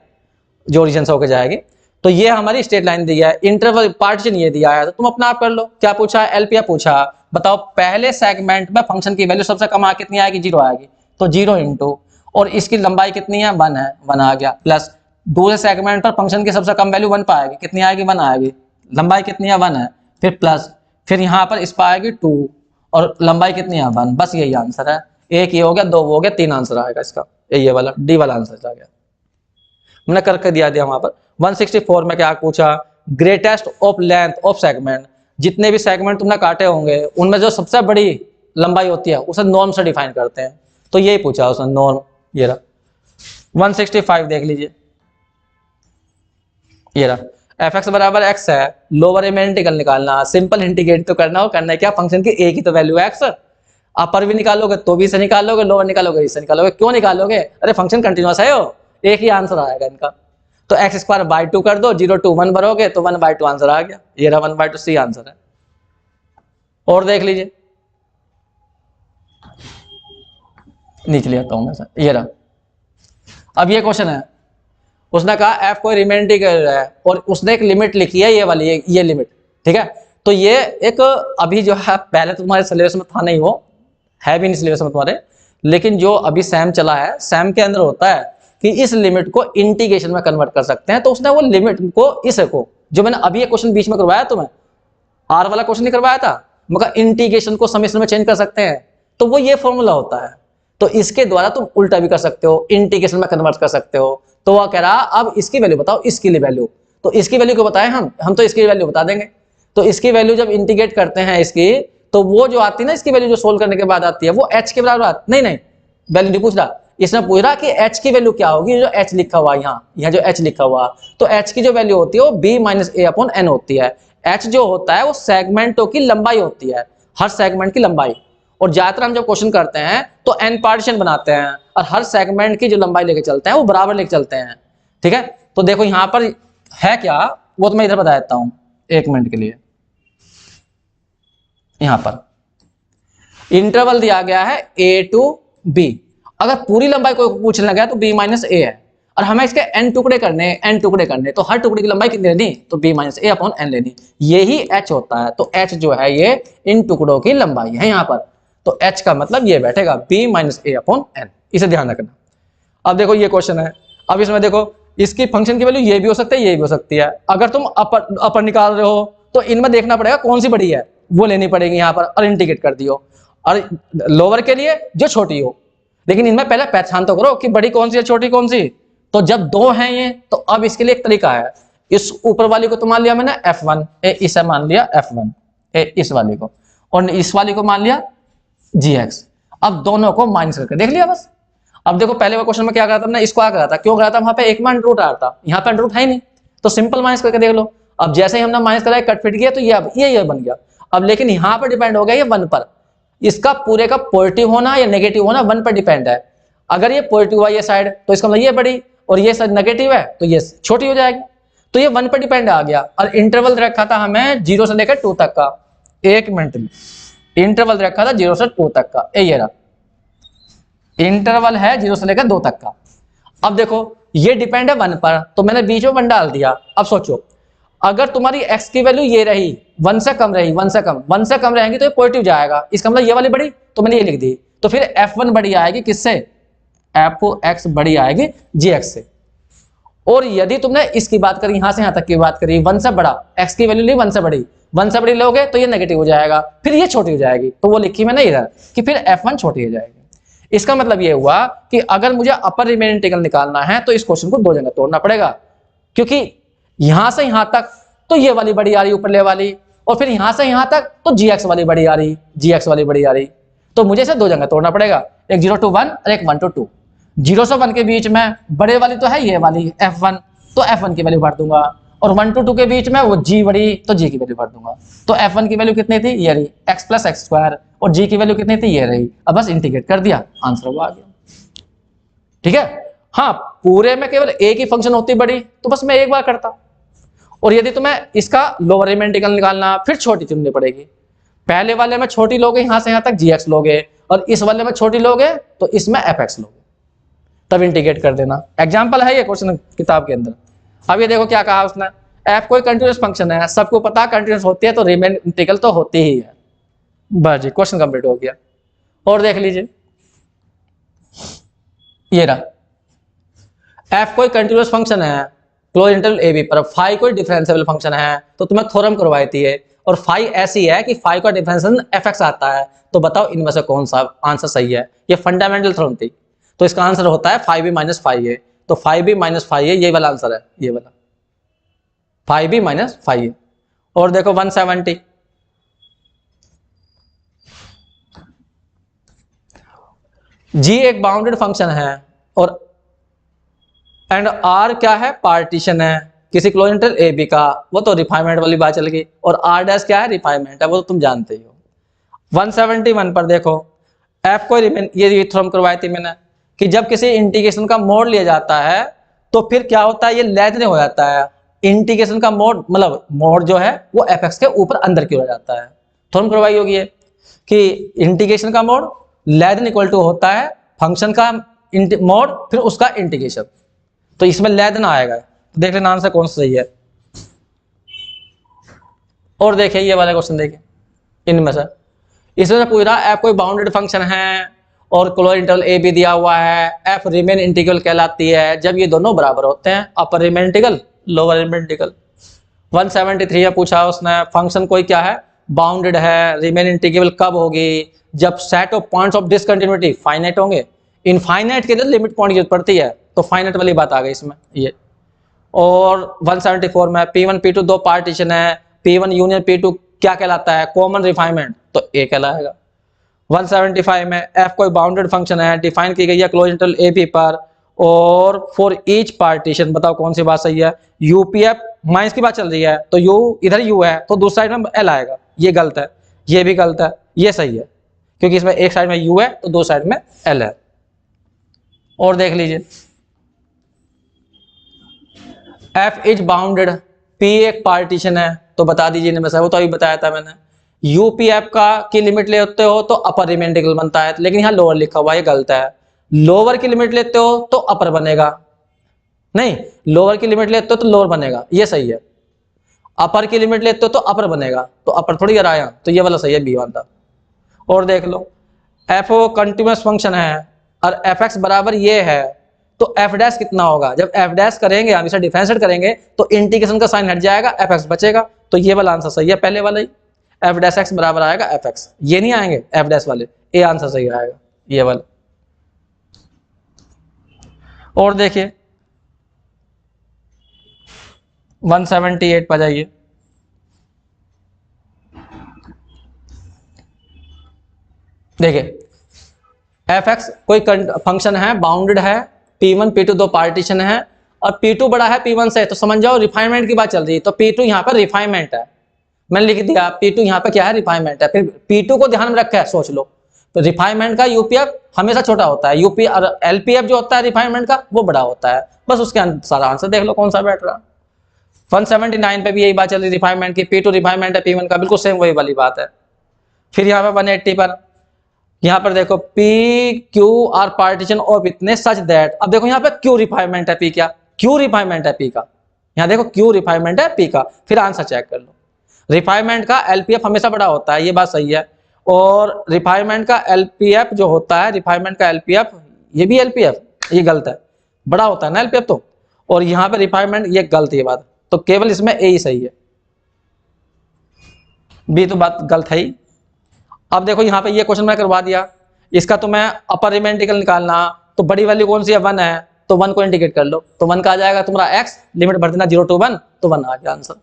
जो ओरिजिन से होकर जाएगी, तो ये हमारी स्ट्रेट लाइन दी है, इंटरवल पार्टीशन ये दिया है, तो तुम अपना आप कर लो। क्या पूछा है, एलपीएफ पूछा, बताओ पहले सेगमेंट में फंक्शन की वैल्यू सबसे कम कितनी आएगी, 0 आएगी, तो 0 इंटू, और इसकी लंबाई कितनी है, 1 है, 1 आ गया, प्लस दूसरे सेगमेंट पर फंक्शन की सबसे कम वैल्यू 1 पर आएगी, कितनी आएगी, 1 आएगी, लंबाई कितनी है, 1 है, फिर प्लस, फिर यहाँ पर इस पर आएगी 2 और लंबाई कितनी है, 1, बस यही आंसर है। एक ये हो गया, 2 हो गया, 3 आंसर आएगा इसका, ये वाला डी वाला आंसर आ गया, मैंने करके दिया वहां पर। 164 में क्या पूछा, greatest of length of segment, जितने भी सेगमेंट तुमने काटे होंगे उनमें जो सबसे बड़ी लंबाई होती है उसे नॉर्म से डिफाइन करते हैं, तो यही पूछा उसने नॉर्म, ये रहा। 165 देख लीजिए, ये रहा, एफ एक्स बराबर एक्स है, लोअर रिमेन इंटीग्रल निकालना, सिंपल इंटीग्रेट तो करना हो, करना है क्या, फंक्शन की एक ही तो वैल्यू है एक्स, अपर भी निकालोगे तो भी इसे निकालोगे, लोअर निकालोगे इससे निकालोगे, क्यों निकालोगे, अरे फंक्शन कंटिन्यूअस है, एक ही आंसर आएगा इनका, तो एक्स स्क्वायर बाई 2 कर दो, 0 to 1 भरोगे तो 1/2 आंसर आ गया, ये रहा 1/2 सी आंसर है। और देख लीजिए, नीचे ले आता हूं मैं, ये रहा, अब ये क्वेश्चन है, उसने कहा एफ कोई रिमेन इंटीग्रल है और उसने एक लिमिट लिखी है, ये वाली ये लिमिट, ठीक है, तो ये एक अभी जो है पहले तो तुम्हारे सिलेबस में था नहीं, वो है भी नहीं सिलेबस में तुम्हारे, लेकिन जो अभी सैम चला है, सैम के अंदर होता है कि इस लिमिट को इंटीग्रेशन में कन्वर्ट कर सकते हैं, तो उसने वो लिमिट को इसको, जो मैंने अभी ये क्वेश्चन बीच में करवाया तुम्हें, आर वाला क्वेश्चन नहीं करवाया था, मगर इंटीग्रेशन को समेशन में चेंज कर सकते हैं, तो वो ये फॉर्मूला होता है, तो इसके द्वारा तुम उल्टा भी कर सकते हो, इंटीग्रेशन में कन्वर्ट कर सकते हो। तो वह कह रहा अब इसकी वैल्यू बताओ, इसकी वैल्यू, तो इसकी वैल्यू को बताएं हम तो इसकी वैल्यू बता देंगे, तो इसकी वैल्यू जब इंटीग्रेट करते हैं इसकी, तो वो जो आती है ना इसकी वैल्यू जो सोल्व करने के बाद आती है, वो h के बराबर आती, नहीं वैल्यू नहीं पूछ रहा, इसने पूछ रहा कि h की वैल्यू क्या होगी, जो h लिखा हुआ यहाँ जो h लिखा हुआ, तो h की जो वैल्यू होती है वो b-a/n होती है। h जो होता है वो सेगमेंटों की लंबाई होती है, हर सेगमेंट की लंबाई, और ज्यादातर हम जब क्वेश्चन करते हैं तो n पार्टीशन बनाते हैं और हर सेगमेंट की जो लंबाई लेके चलते हैं वो बराबर लेके चलते हैं, ठीक है। तो देखो यहाँ पर है क्या, वो तो मैं इधर बता देता हूं 1 मिनट के लिए। यहां पर इंटरवल दिया गया है a to b, अगर पूरी लंबाई को पूछने लगा तो b-a है, और हमें इसके n टुकड़े करने, तो हर टुकड़े की लंबाई कितनी लेनी, तो b-a/n लेनी, यही h होता है, तो h जो है ये इन टुकड़ों की लंबाई है यहाँ पर, तो h का मतलब ये बैठेगा b-a/n, इसे ध्यान रखना। अब देखो ये क्वेश्चन है, अब इसमें देखो इसकी फंक्शन की वैल्यू ये भी हो सकती है, ये भी हो सकती है, अगर तुम अपर निकाल रहे हो तो इनमें देखना पड़ेगा कौन सी बड़ी है, वो लेनी पड़ेगी यहाँ पर, और इंटीग्रेट कर दियो, और लोअर के लिए जो छोटी हो, लेकिन इनमें पहले पहचान तो करो कि बड़ी कौन सी है छोटी कौन सी, तो जब 2 हैं ये, तो अब इसके लिए एक तरीका है, इस ऊपर वाली को तो मान लिया मैंने f1, इसे मान लिया f1, इस वाली को, और इस वाली को मान लिया gx, अब दोनों को माइनस करके देख लिया बस। अब देखो पहले वाले क्वेश्चन में क्या करा था, हमने इसको क्या करा था, क्यों करा था, वहां पे 1 में अंडर रूट आ रहा था, यहाँ पे अंडर रूट है ही नहीं, तो सिंपल माइनस करके देख लो। अब जैसे ही हमने माइनस करा कट फिट गया, तो ये बन गया। अब लेकिन यहाँ पर डिपेंड हो गया ये 1 पर, इसका पूरे का पॉजिटिव होना या नेगेटिव होना 1 पर डिपेंड है। अगर ये पॉजिटिव हुआ ये साइड, तो इसका मतलब ये बड़ी, और ये साइड नेगेटिव है तो ये छोटी हो जाएगी, तो ये 1 पर डिपेंड आ गया। और इंटरवल रखा था हमें 0 से लेकर 2 तक का, 1 मिनट में इंटरवल रखा था 0 से 2 तक का, ये रहा इंटरवल है 0 से लेकर 2 तक का। अब देखो ये डिपेंड है 1 पर, तो मैंने बीच में 1 डाल दिया। अब सोचो अगर तुम्हारी x की वैल्यू ये रही 1 से कम रही, 1 से कम रहेंगी तो ये पॉजिटिव जाएगा, इसका मतलब ये वाली बड़ी, तो मैंने ये लिख दी, तो फिर f1 बड़ी आएगी किससे, f(x) बड़ी आएगी gx से। और यदि तुमने इसकी बात करी, यहां से यहां तक की बात करी 1 से बड़ा, x की वैल्यू ली 1 से बड़ी, 1 से बड़ी लोगे तो ये नेगेटिव हो जाएगा, फिर ये छोटी हो जाएगी, तो वो लिखी मैंने इधर कि फिर f1 छोटी हो जाएगी। इसका मतलब ये हुआ कि अगर मुझे अपर रिमेन इंटीग्रल निकालना है तो इस क्वेश्चन को दो जगह तोड़ना पड़ेगा, क्योंकि यहां से यहां तक तो ये वाली बड़ी आ रही ऊपरले वाली, और फिर यहां से यहां तक तो gx वाली बड़ी आ रही, gx वाली बड़ी आ रही, तो मुझे इसे दो जगह तोड़ना पड़ेगा, एक 0 to 1 और एक 1 to 2। 0 से 1 के बीच में बड़े वाली तो है ये वाली f1, तो f1 की वैल्यू भर दूंगा, और 1 to 2 के बीच में वो g बड़ी, तो g की वैल्यू भर दूंगा। तो f1 की वैल्यू कितनी थी, ये रही x + x², और g की वैल्यू कितनी थी, ये रही। अब बस इंटीग्रेट कर दिया, आंसर वो आ गया। ठीक है, हाँ पूरे में केवल एक ही फंक्शन होती बड़ी तो बस मैं एक बार करता, और यदि तुम्हें इसका लोअर रिमेन इंटीग्रल निकालना फिर छोटी चुननी पड़ेगी। पहले वाले में छोटी लोगे यहां से यहां तक gx लोगे, और इस वाले में छोटी लोगे तो इसमें fx लोगे, तब इंटीग्रेट कर देना। एग्जांपल है ये क्वेश्चन किताब के अंदर। अब ये देखो क्या कहा उसने, f कोई कंटीन्यूअस फंक्शन है, सबको पता कंटीन्यूअस होती है तो रिमेन इंटीग्रल तो होती ही है। बस जी क्वेश्चन कंप्लीट हो गया। और देख लीजिए ये रहा, f कोई कंटीन्यूअस फंक्शन है क्लोज इंटरवल a b पर, फाई कोई डिफरेंशिएबल फंक्शन है, तो तुम्हें थ्योरम करवाई थी है, और फाई ऐसी है कि फाई का डिफरेंशियल fx आता है, तो बताओ इनमें से कौन सा आंसर सही है। ये फंडामेंटल थ्योरम थी, तो इसका आंसर होता है फाई बी माइनस फाई ए, तो फाई बी माइनस फाई ए ये वाला आंसर है, ये वाला फाई बी माइनस फाई ए। और देखो 170, जी एक बाउंडेड फंक्शन है और एंड आर क्या है, पार्टीशन है किसी क्लोज इंटरवल ए बी का, वो तो रिफाइनमेंट वाली बात चल गई, और आर डैश क्या है, रिफाइनमेंट है, वो तो तुम जानते ही हो। 171 पर देखो, एफ को रिमेन, ये थ्योरम करवाई थी मैंने कि जब किसी इंटीग्रेशन का मोड लिया जाता है तो फिर क्या होता है, ये लेजने हो जाता है। इंटीग्रेशन का मोड मतलब मोड जो है वो एफ के ऊपर अंदर की हो जाता है। थ्योरम करवाई होगी ये कि इंटीग्रेशन का मोड लेजन इक्वल टू होता है फंक्शन का मोड फिर उसका इंटीग्रेशन, तो इसमें लेजन आएगा। तो देख लेना आंसर कौन सा सही है। और देखिए ये वाला क्वेश्चन देखिए, इनमें से इसमें से पूछ रहा एफ कोई बाउंडेड फंक्शन है और क्लोज इंटरवल ए भी दिया हुआ है, एफ रिमेन इंटीग्रल कहलाती है जब ये दोनों बराबर होते हैं, upper Riemann integral lower Riemann integral. 173 में पूछा उसने फंक्शन कोई क्या है, बाउंडेड है, रिमेन इंटीग्रल कब होगी, जब set of points of discontinuity finite होंगे। इनफाइनाइट के लिए लिमिट पॉइंट की जरूरत पड़ती है, तो फाइनाइट वाली बात आ गई इसमें ये। और 174 में P1 P2 दो पार्टीशन है, P1 यूनियन P2 क्या कहलाता है, कॉमन रिफाइनमेंट, तो ए कहलाएगा। 175 में f कोई बाउंडेड फंक्शन है, डिफाइन की गई है क्लोज इंटरवल ए बी पर, और फॉर ईच पार्टीशन बताओ कौन सी बात सही है। यूपीएफ माइनस की बात चल रही है, तो यू इधर यू है तो दूसरी साइड में एल आएगा, ये गलत है, ये भी गलत है, ये सही है, क्योंकि इसमें एक साइड में यू है तो दो साइड में एल है। और देख लीजिए f इज बाउंडेड, p एक पार्टीशन है, तो बता दीजिए इनमें से, वो तो अभी बताया था मैंने। यूपीएफ का की लिमिट लेते हो तो अपर रिमेन इंटीग्रल बनता है, लेकिन यहाँ लोअर लिखा हुआ है, ये गलत है। लोअर की लिमिट लेते हो तो अपर बनेगा, नहीं लोअर की लिमिट लेते हो तो लोअर बनेगा, ये सही है। अपर की लिमिट लेते हो तो अपर बनेगा, तो अपर थोड़ी आया, तो ये वाला सही है, बी वन था। और देख लो एफ कंटिन्यूअस फंक्शन है और एफ एक्स बराबर ये है, तो एफ डैश कितना होगा, जब एफ डैश करेंगे हम इसे डिफरेंशिएट करेंगे तो इंटीग्रेशन का साइन हट जाएगा, एफ एक्स बचेगा, तो ये वाला आंसर सही है, पहले वाला ही एफ डैश एक्स बराबर आएगा एफ एक्स, ये नहीं आएंगे एफ डैश वाले, ये आंसर सही आएगा ये वाला। और देखिए 178 पर जाइए, देखिए एफ एक्स कोई फंक्शन है, बाउंडेड है, P1 P2 दो पार्टीशन है और P2 बड़ा है P1 से, तो समझ जाओ रिफाइनमेंट की बात चल रही है, तो P2 यहाँ पर रिफाइनमेंट है, मैंने लिख दिया P2 यहाँ पे क्या है, रिफाइनमेंट है। फिर P2 को ध्यान में रखा है, सोच लो, तो रिफाइनमेंट का यूपीएफ हमेशा छोटा होता है, यूपी और एलपीएफ जो होता है रिफाइनमेंट का वो बड़ा होता है, बस उसके सारा आंसर देख लो कौन सा बैठ रहा। 179 पे भी यही बात चल रही रिफाइनमेंट की, P2 रिफाइनमेंट है P1 का, बिल्कुल सेम वही वाली बात है। फिर यहाँ पे 180 पर, यहाँ पर देखो P Q R partition of इतने सच दैट, अब देखो यहाँ पे Q रिफाइनमेंट है P, क्या Q रिफाइनमेंट है P का, यहाँ देखो Q रिफाइनमेंट है P का, फिर आंसर चेक कर लो। रिफाइनमेंट का एलपीएफ हमेशा बड़ा होता है, ये बात सही है, और रिफाइनमेंट का एलपीएफ जो होता है, रिफाइनमेंट का एलपीएफ, ये भी एलपीएफ, ये गलत है, बड़ा होता है ना एलपीएफ तो, और यहाँ पे रिफाइनमेंट ये गलत, ये बात, तो केवल इसमें ए ही सही है। बी तो बात गलत है ही। अब देखो यहाँ पे ये क्वेश्चन मैं करवा दिया, इसका तो मैं अपर रिमेन इंटीग्रल निकालना, तो बड़ी वैल्यू कौन सी है 1 है, तो 1 को इंटीग्रेट कर लो, तो 1 का आ जाएगा तुम्हारा x, लिमिट भर देना 0 to 1, तो 1 आ गया आंसर।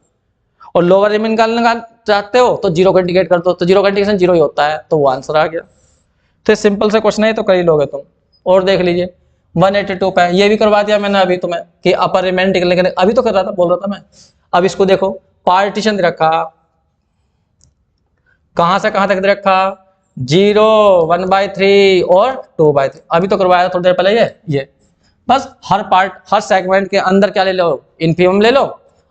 और लोअर रिमेन निकालना चाहते हो तो 0 को इंटीग्रेट कर दो, तो 0 का इंटीग्रेशन 0 ही होता है, तो वो आंसर आ गया। तो सिंपल से क्वेश्चन है, तो कर ही लोगे तुम। और देख लीजिए 182 पे ये भी करवा दिया मैंने अभी तुम्हें कि अपर रिमेन इंटीग्रल, अभी तो कर रहा था, बोल रहा था मैं। अब इसको देखो, पार्टीशन दे रखा, कहां से कहां तक दे रखा, 0, 1/3 और 2/3, अभी तो करवाया था थोड़ी देर पहले ये बस हर पार्ट, हर सेगमेंट के अंदर क्या ले लो, इन्फीमम ले लो,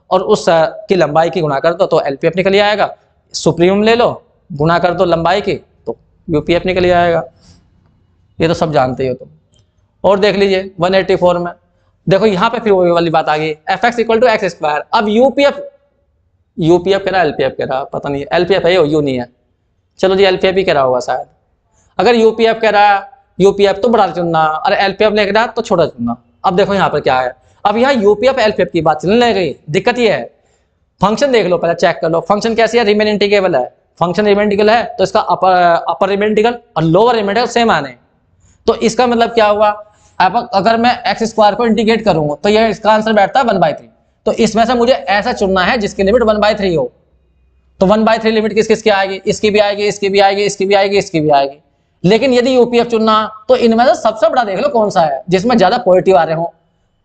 और उस की लंबाई की गुणा कर दो तो एलपीएफ निकल आएगा। सुप्रीमम ले लो, गुणा कर दो लंबाई की, तो यूपीएफ निकल आएगा। ये तो सब जानते हो तुम। और देख लीजिए 184 में देखो, यहाँ पे फिर वही वाली बात आ गई, f x equal to x square. अब यूपीएफ कह रहा, एलपीएफ कह रहा, पता नहीं एलपीएफ है यू नहीं है, चलो जी एलपीएफ ही कह रहा होगा शायद। अगर यूपीएफ कह रहा है, यूपीएफ तो बड़ा चुनना, और एलपीएफ लिख रहा तो छोटा चुनना। अब देखो यहाँ पर क्या है, अब यहाँ यूपीएफ एलपीएफ की बात चलने लग गई। दिक्कत ये है, फंक्शन देख लो, पहले चेक कर लो फंक्शन कैसी है, रिमेन इंटीग्रेबल है, फंक्शन रिमेन इंटीग्रेबल है, तो इसका अपर रिमेन इंटीग्रल और लोअर रिमेन इंटीग्रल सेम आने। तो इसका मतलब क्या हुआ, अब अगर मैं एक्स स्क्वायर को इंटीग्रेट करूंगा तो ये इसका आंसर बैठता है 1/3। तो इसमें से मुझे ऐसा चुनना है जिसकी लिमिट 1/3 हो। तो 1/3 लिमिट किस किस की आएगी, इसकी भी आएगी, इसकी भी आएगी, इसकी भी आएगी, इसकी भी आएगी। लेकिन यदि यूपीएफ चुनना तो इनमें से सबसे बड़ा देख लो कौन सा है जिसमें ज्यादा पॉजिटिव आ रहे हो,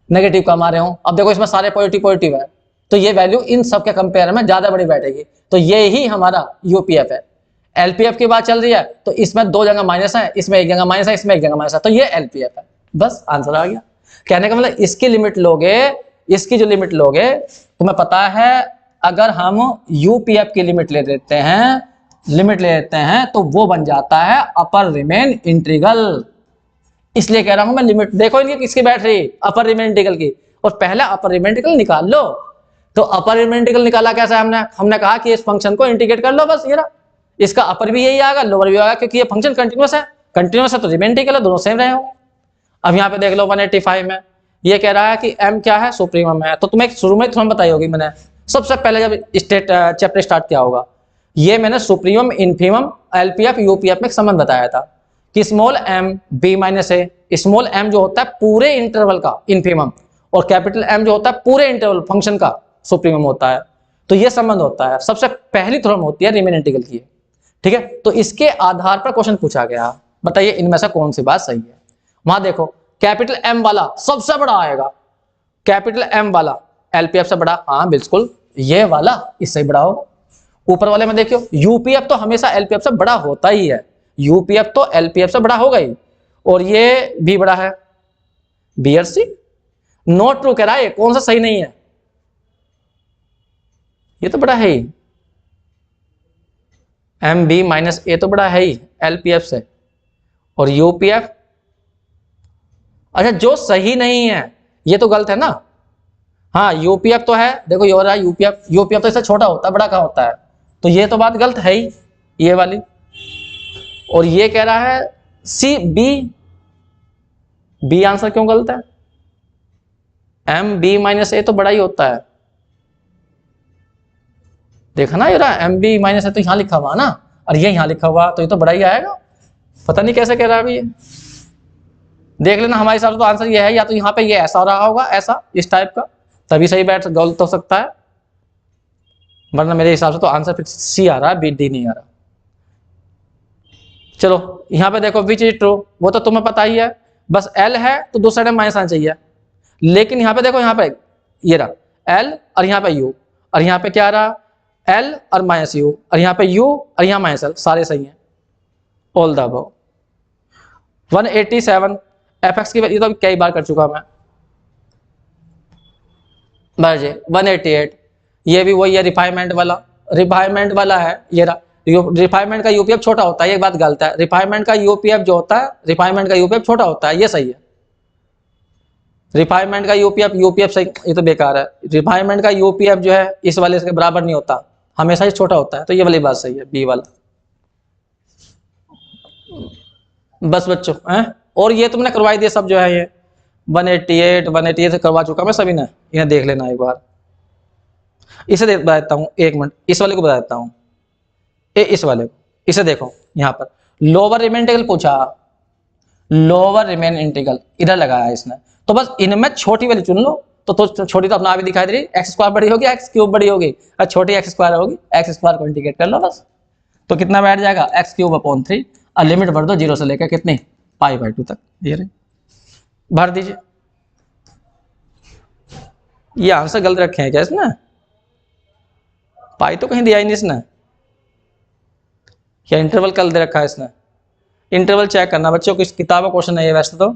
नेगेटिव कम आ रहे हो। अब देखो इसमें सारे पॉजिटिव पॉजिटिव है, तो ये वैल्यू इन सब के कंपेयर में ज्यादा बड़ी बैठेगी, तो ये ही हमारा यूपीएफ है। एलपीएफ की बात चल रही है तो इसमें 2 जगह माइनस है, इसमें 1 जगह माइनस है, इसमें 1 जगह माइनस है, तो ये एलपीएफ है। बस आंसर आ गया। कहने का मतलब इसकी लिमिट लोगे, इसकी जो लिमिट लोगे, तुम्हें पता है अगर हम यूपीएफ की लिमिट ले लेते हैं तो वो बन जाता है अपर रिमेन इंटीग्रल। इसलिए कह रहा हूं मैं लिमिट देखो इनकी किसकी बैठ रही, अपर रिमेन इंटीग्रल की, और पहले अपर रिमेन इंटीग्रल निकाल लो। तो अपर रिमेन इंटीग्रल निकाला कैसे हमने कहा कि इस फंक्शन को इंटीग्रेट कर लो, बस ये रहा, इसका अपर भी यही आएगा, लोअर भी आएगा, क्योंकि ये फंक्शन कंटिन्यूअस है तो रिमेन इंटीग्रल दोनों सेम रहे हो। अब यहाँ पे देख लो 185 में ये कह रहा है कि m क्या है, सुप्रीमम है। तो तुम्हें शुरू में थोड़ा बताई होगी मैंने, सबसे पहले जब चैप्टर स्टार्ट किया होगा, ये मैंने सुप्रीमम, इन्फीमम, एलपीएफ, यूपीएफ में एक संबंध बताया था कि स्मॉल m b माइनस ए, स्मॉल m जो होता है पूरे इंटरवल का इन्फीमम, और कैपिटल M जो होता है पूरे इंटरवल फंक्शन का सुप्रीमम होता है। तो ये संबंध होता है, सबसे पहली थ्योरम होती है रिमेन इंटीग्रल की, ठीक है। तो इसके आधार पर क्वेश्चन पूछा गया, बताइए इनमें से कौन सी बात सही है। वहां देखो कैपिटल M वाला सबसे बड़ा आएगा, कैपिटल M वाला एलपीएफ से बड़ा, हाँ बिल्कुल ये वाला इससे ही बड़ा होगा। ऊपर वाले में देखियो यूपीएफ तो हमेशा एलपीएफ से बड़ा होता ही है, यूपीएफ तो एलपीएफ से बड़ा होगा ही, और ये भी बड़ा है, बी और सी। नॉट ट्रू कह रहा है, कौन सा सही नहीं है, ये तो बड़ा है ही, एम बी माइनस ए तो बड़ा है ही एलपीएफ से, और यूपीएफ, अच्छा जो सही नहीं है ये तो गलत है ना। हाँ यूपीएफ तो है, देखो ये हो रहा है यूपीएफ तो इससे छोटा होता है, बड़ा कहाँ होता है, तो ये तो बात गलत है ही ये वाली। और ये कह रहा है सी, बी आंसर क्यों गलत है, एम बी माइनस ए तो बड़ा ही होता है, देखा ना ये रहा एम बी माइनस ए तो यहां लिखा हुआ ना, और ये यहां लिखा हुआ, तो ये तो बड़ा ही आएगा। पता नहीं कैसे कह रहा है अभी ये, देख लेना। हमारे हिसाब से तो आंसर ये है, या तो यहाँ पे ये ऐसा हो रहा होगा, ऐसा इस टाइप का, तभी सही बैठ, गलत हो सकता है, वरना मेरे हिसाब से तो आंसर फिर सी आ रहा है, बी डी नहीं आ रहा। चलो यहाँ पे देखो विच इज ट्रू, वो तो तुम्हें पता ही है, बस एल है तो दो साइड में माइनस आना चाहिए। लेकिन यहाँ पे देखो, यहाँ पे ये रहा एल, और यहाँ पे यू, और यहाँ पे क्या रहा एल और माइनस यू, और यहाँ पे यू और यहाँ माइनस एल, सारे सही हैं, all the above. 187 F x की वैल्यू तो कई बार कर चुका मैं, बस 188, ये भी वही है, रिफाइनमेंट वाला है ये रहा। रिफाइनमेंट का यूपीएफ छोटा होता है, ये बात गलत है, रिफाइनमेंट का यूपीएफ जो होता है, रिफाइनमेंट का यूपीएफ छोटा होता है, ये सही है। रिफाइनमेंट का यूपीएफ सही, ये तो बेकार है। रिफाइनमेंट का यूपीएफ जो है इस वाले के बराबर नहीं होता, हमेशा ही छोटा होता है, तो ये वाली बात सही है, बी वाला। बस बच्चों हैं, और ये तुमने करवाई दिया सब जो है, ये 188 करवा चुका मैं सभी ने, इन्हें देख लेना एक बार। इसे बता देता हूँ, एक मिनट इस वाले को बता देता हूँ, इस वाले को, इसे देखो यहाँ पर लोअर रिमेन इंटीग्रल पूछा, लोअर रिमेन इंटीग्रल इधर लगाया इसने, तो बस इनमें छोटी वैल्यू चुन लो। तो छोटी तो अपना आप ही दिखाई दे रही, एक्स स्क्वायर बड़ी होगी, एक्स क्यूब बड़ी होगी, और छोटी एक्स स्क्वायर होगी, एक्स स्क्वायर को इंटीग्रेट कर लो बस। तो कितना बैठ जाएगा, एक्स क्यूब अपॉन 3, और लिमिट भर दो 0 से लेकर कितनी, π/2 तक, ये रही, भर दीजिए। ये आंसर गलत रखे हैं क्या इसने, पाई तो कहीं दिया ही नहीं इसने, क्या इंटरवल कल दे रखा है इसने। इंटरवल चेक करना बच्चों, किस किताब का क्वेश्चन है ये, वैसे तो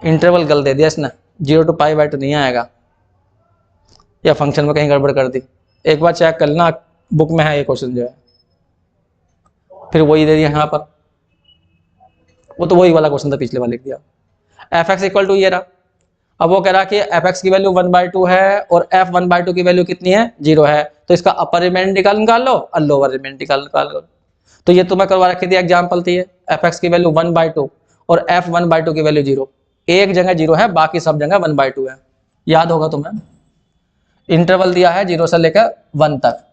इंटरवल गल दे दिया इसने, 0 to π/2 नहीं आएगा, या फंक्शन में कहीं गड़बड़ कर दी। एक बार चेक कर लेना, बुक में है ये क्वेश्चन जो है, फिर वही दे दिया यहाँ पर, वो तो वही वाला क्वेश्चन था पिछले वाले लिख दिया। f(x) इक्वल टू ये रहा, अब वो कह रहा कि f(x) की वैल्यू 1/2 है और f 1/2 की वैल्यू कितनी है, 0 है, तो इसका अपर रिमेन इंटीग्रल निकाल लो और लोअर रिमेन इंटीग्रल निकाल लो। तो ये तुम्हें करवा रखी थी एग्जाम्पल थी, f(x) की वैल्यू 1/2 और f 1/2 की वैल्यू 0, एक जगह 0 है, बाकी सब जगह 1/2 है, याद होगा तुम्हें। इंटरवल दिया है 0 से लेकर 1 तक,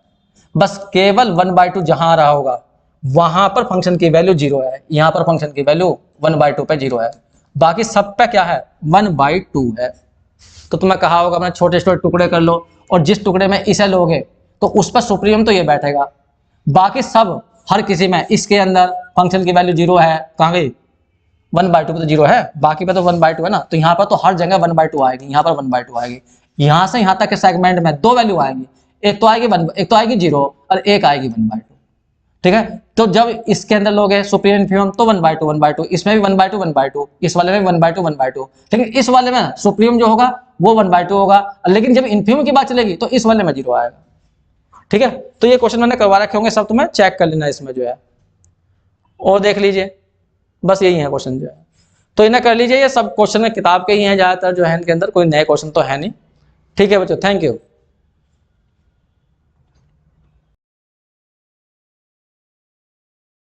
बस केवल 1/2 जहां रहा होगा वहां पर फंक्शन की वैल्यू 0 है, यहां पर फंक्शन की वैल्यू 1/2 पे 0 है, बाकी सब पे क्या है 1/2 है। तो तुम्हें कहा होगा अपने छोटे छोटे टुकड़े कर लो, और जिस टुकड़े में इसे लोगे तो उस पर सुप्रीम तो ये बैठेगा, बाकी सब हर किसी में, इसके अंदर फंक्शन की वैल्यू 0 है, कहाँ गई 1/2 पे तो 0 है, बाकी पे तो 1/2 है ना, तो यहाँ पर तो हर जगह 1/2 आएगी, यहाँ पर 1/2 आएगी, यहाँ से यहाँ तक के सेगमेंट में 2 वैल्यू आएगी, एक तो आएगी 0 और एक आएगी 1/2, ठीक है। तो जब इसके अंदर लोग है सुप्रीम इन्फीमम तो 1/2, इसमें भी 1/2, इस वाले में 1/2, लेकिन इस वाले में सुप्रीम जो होगा वो 1/2 होगा, लेकिन जब इन्फीमम की बात चलेगी तो इस वाले में 0 आएगा, ठीक है। तो ये क्वेश्चन मैंने करवा रखे होंगे सब, तुम्हें चेक कर लेना इसमें जो है, और देख लीजिए, बस यही है क्वेश्चन जो है, तो इन्हें कर लीजिए। ये सब क्वेश्चन किताब के ही हैं ज्यादातर जो है, इनके अंदर कोई नए क्वेश्चन तो है नहीं, ठीक है बच्चों, थैंक यू।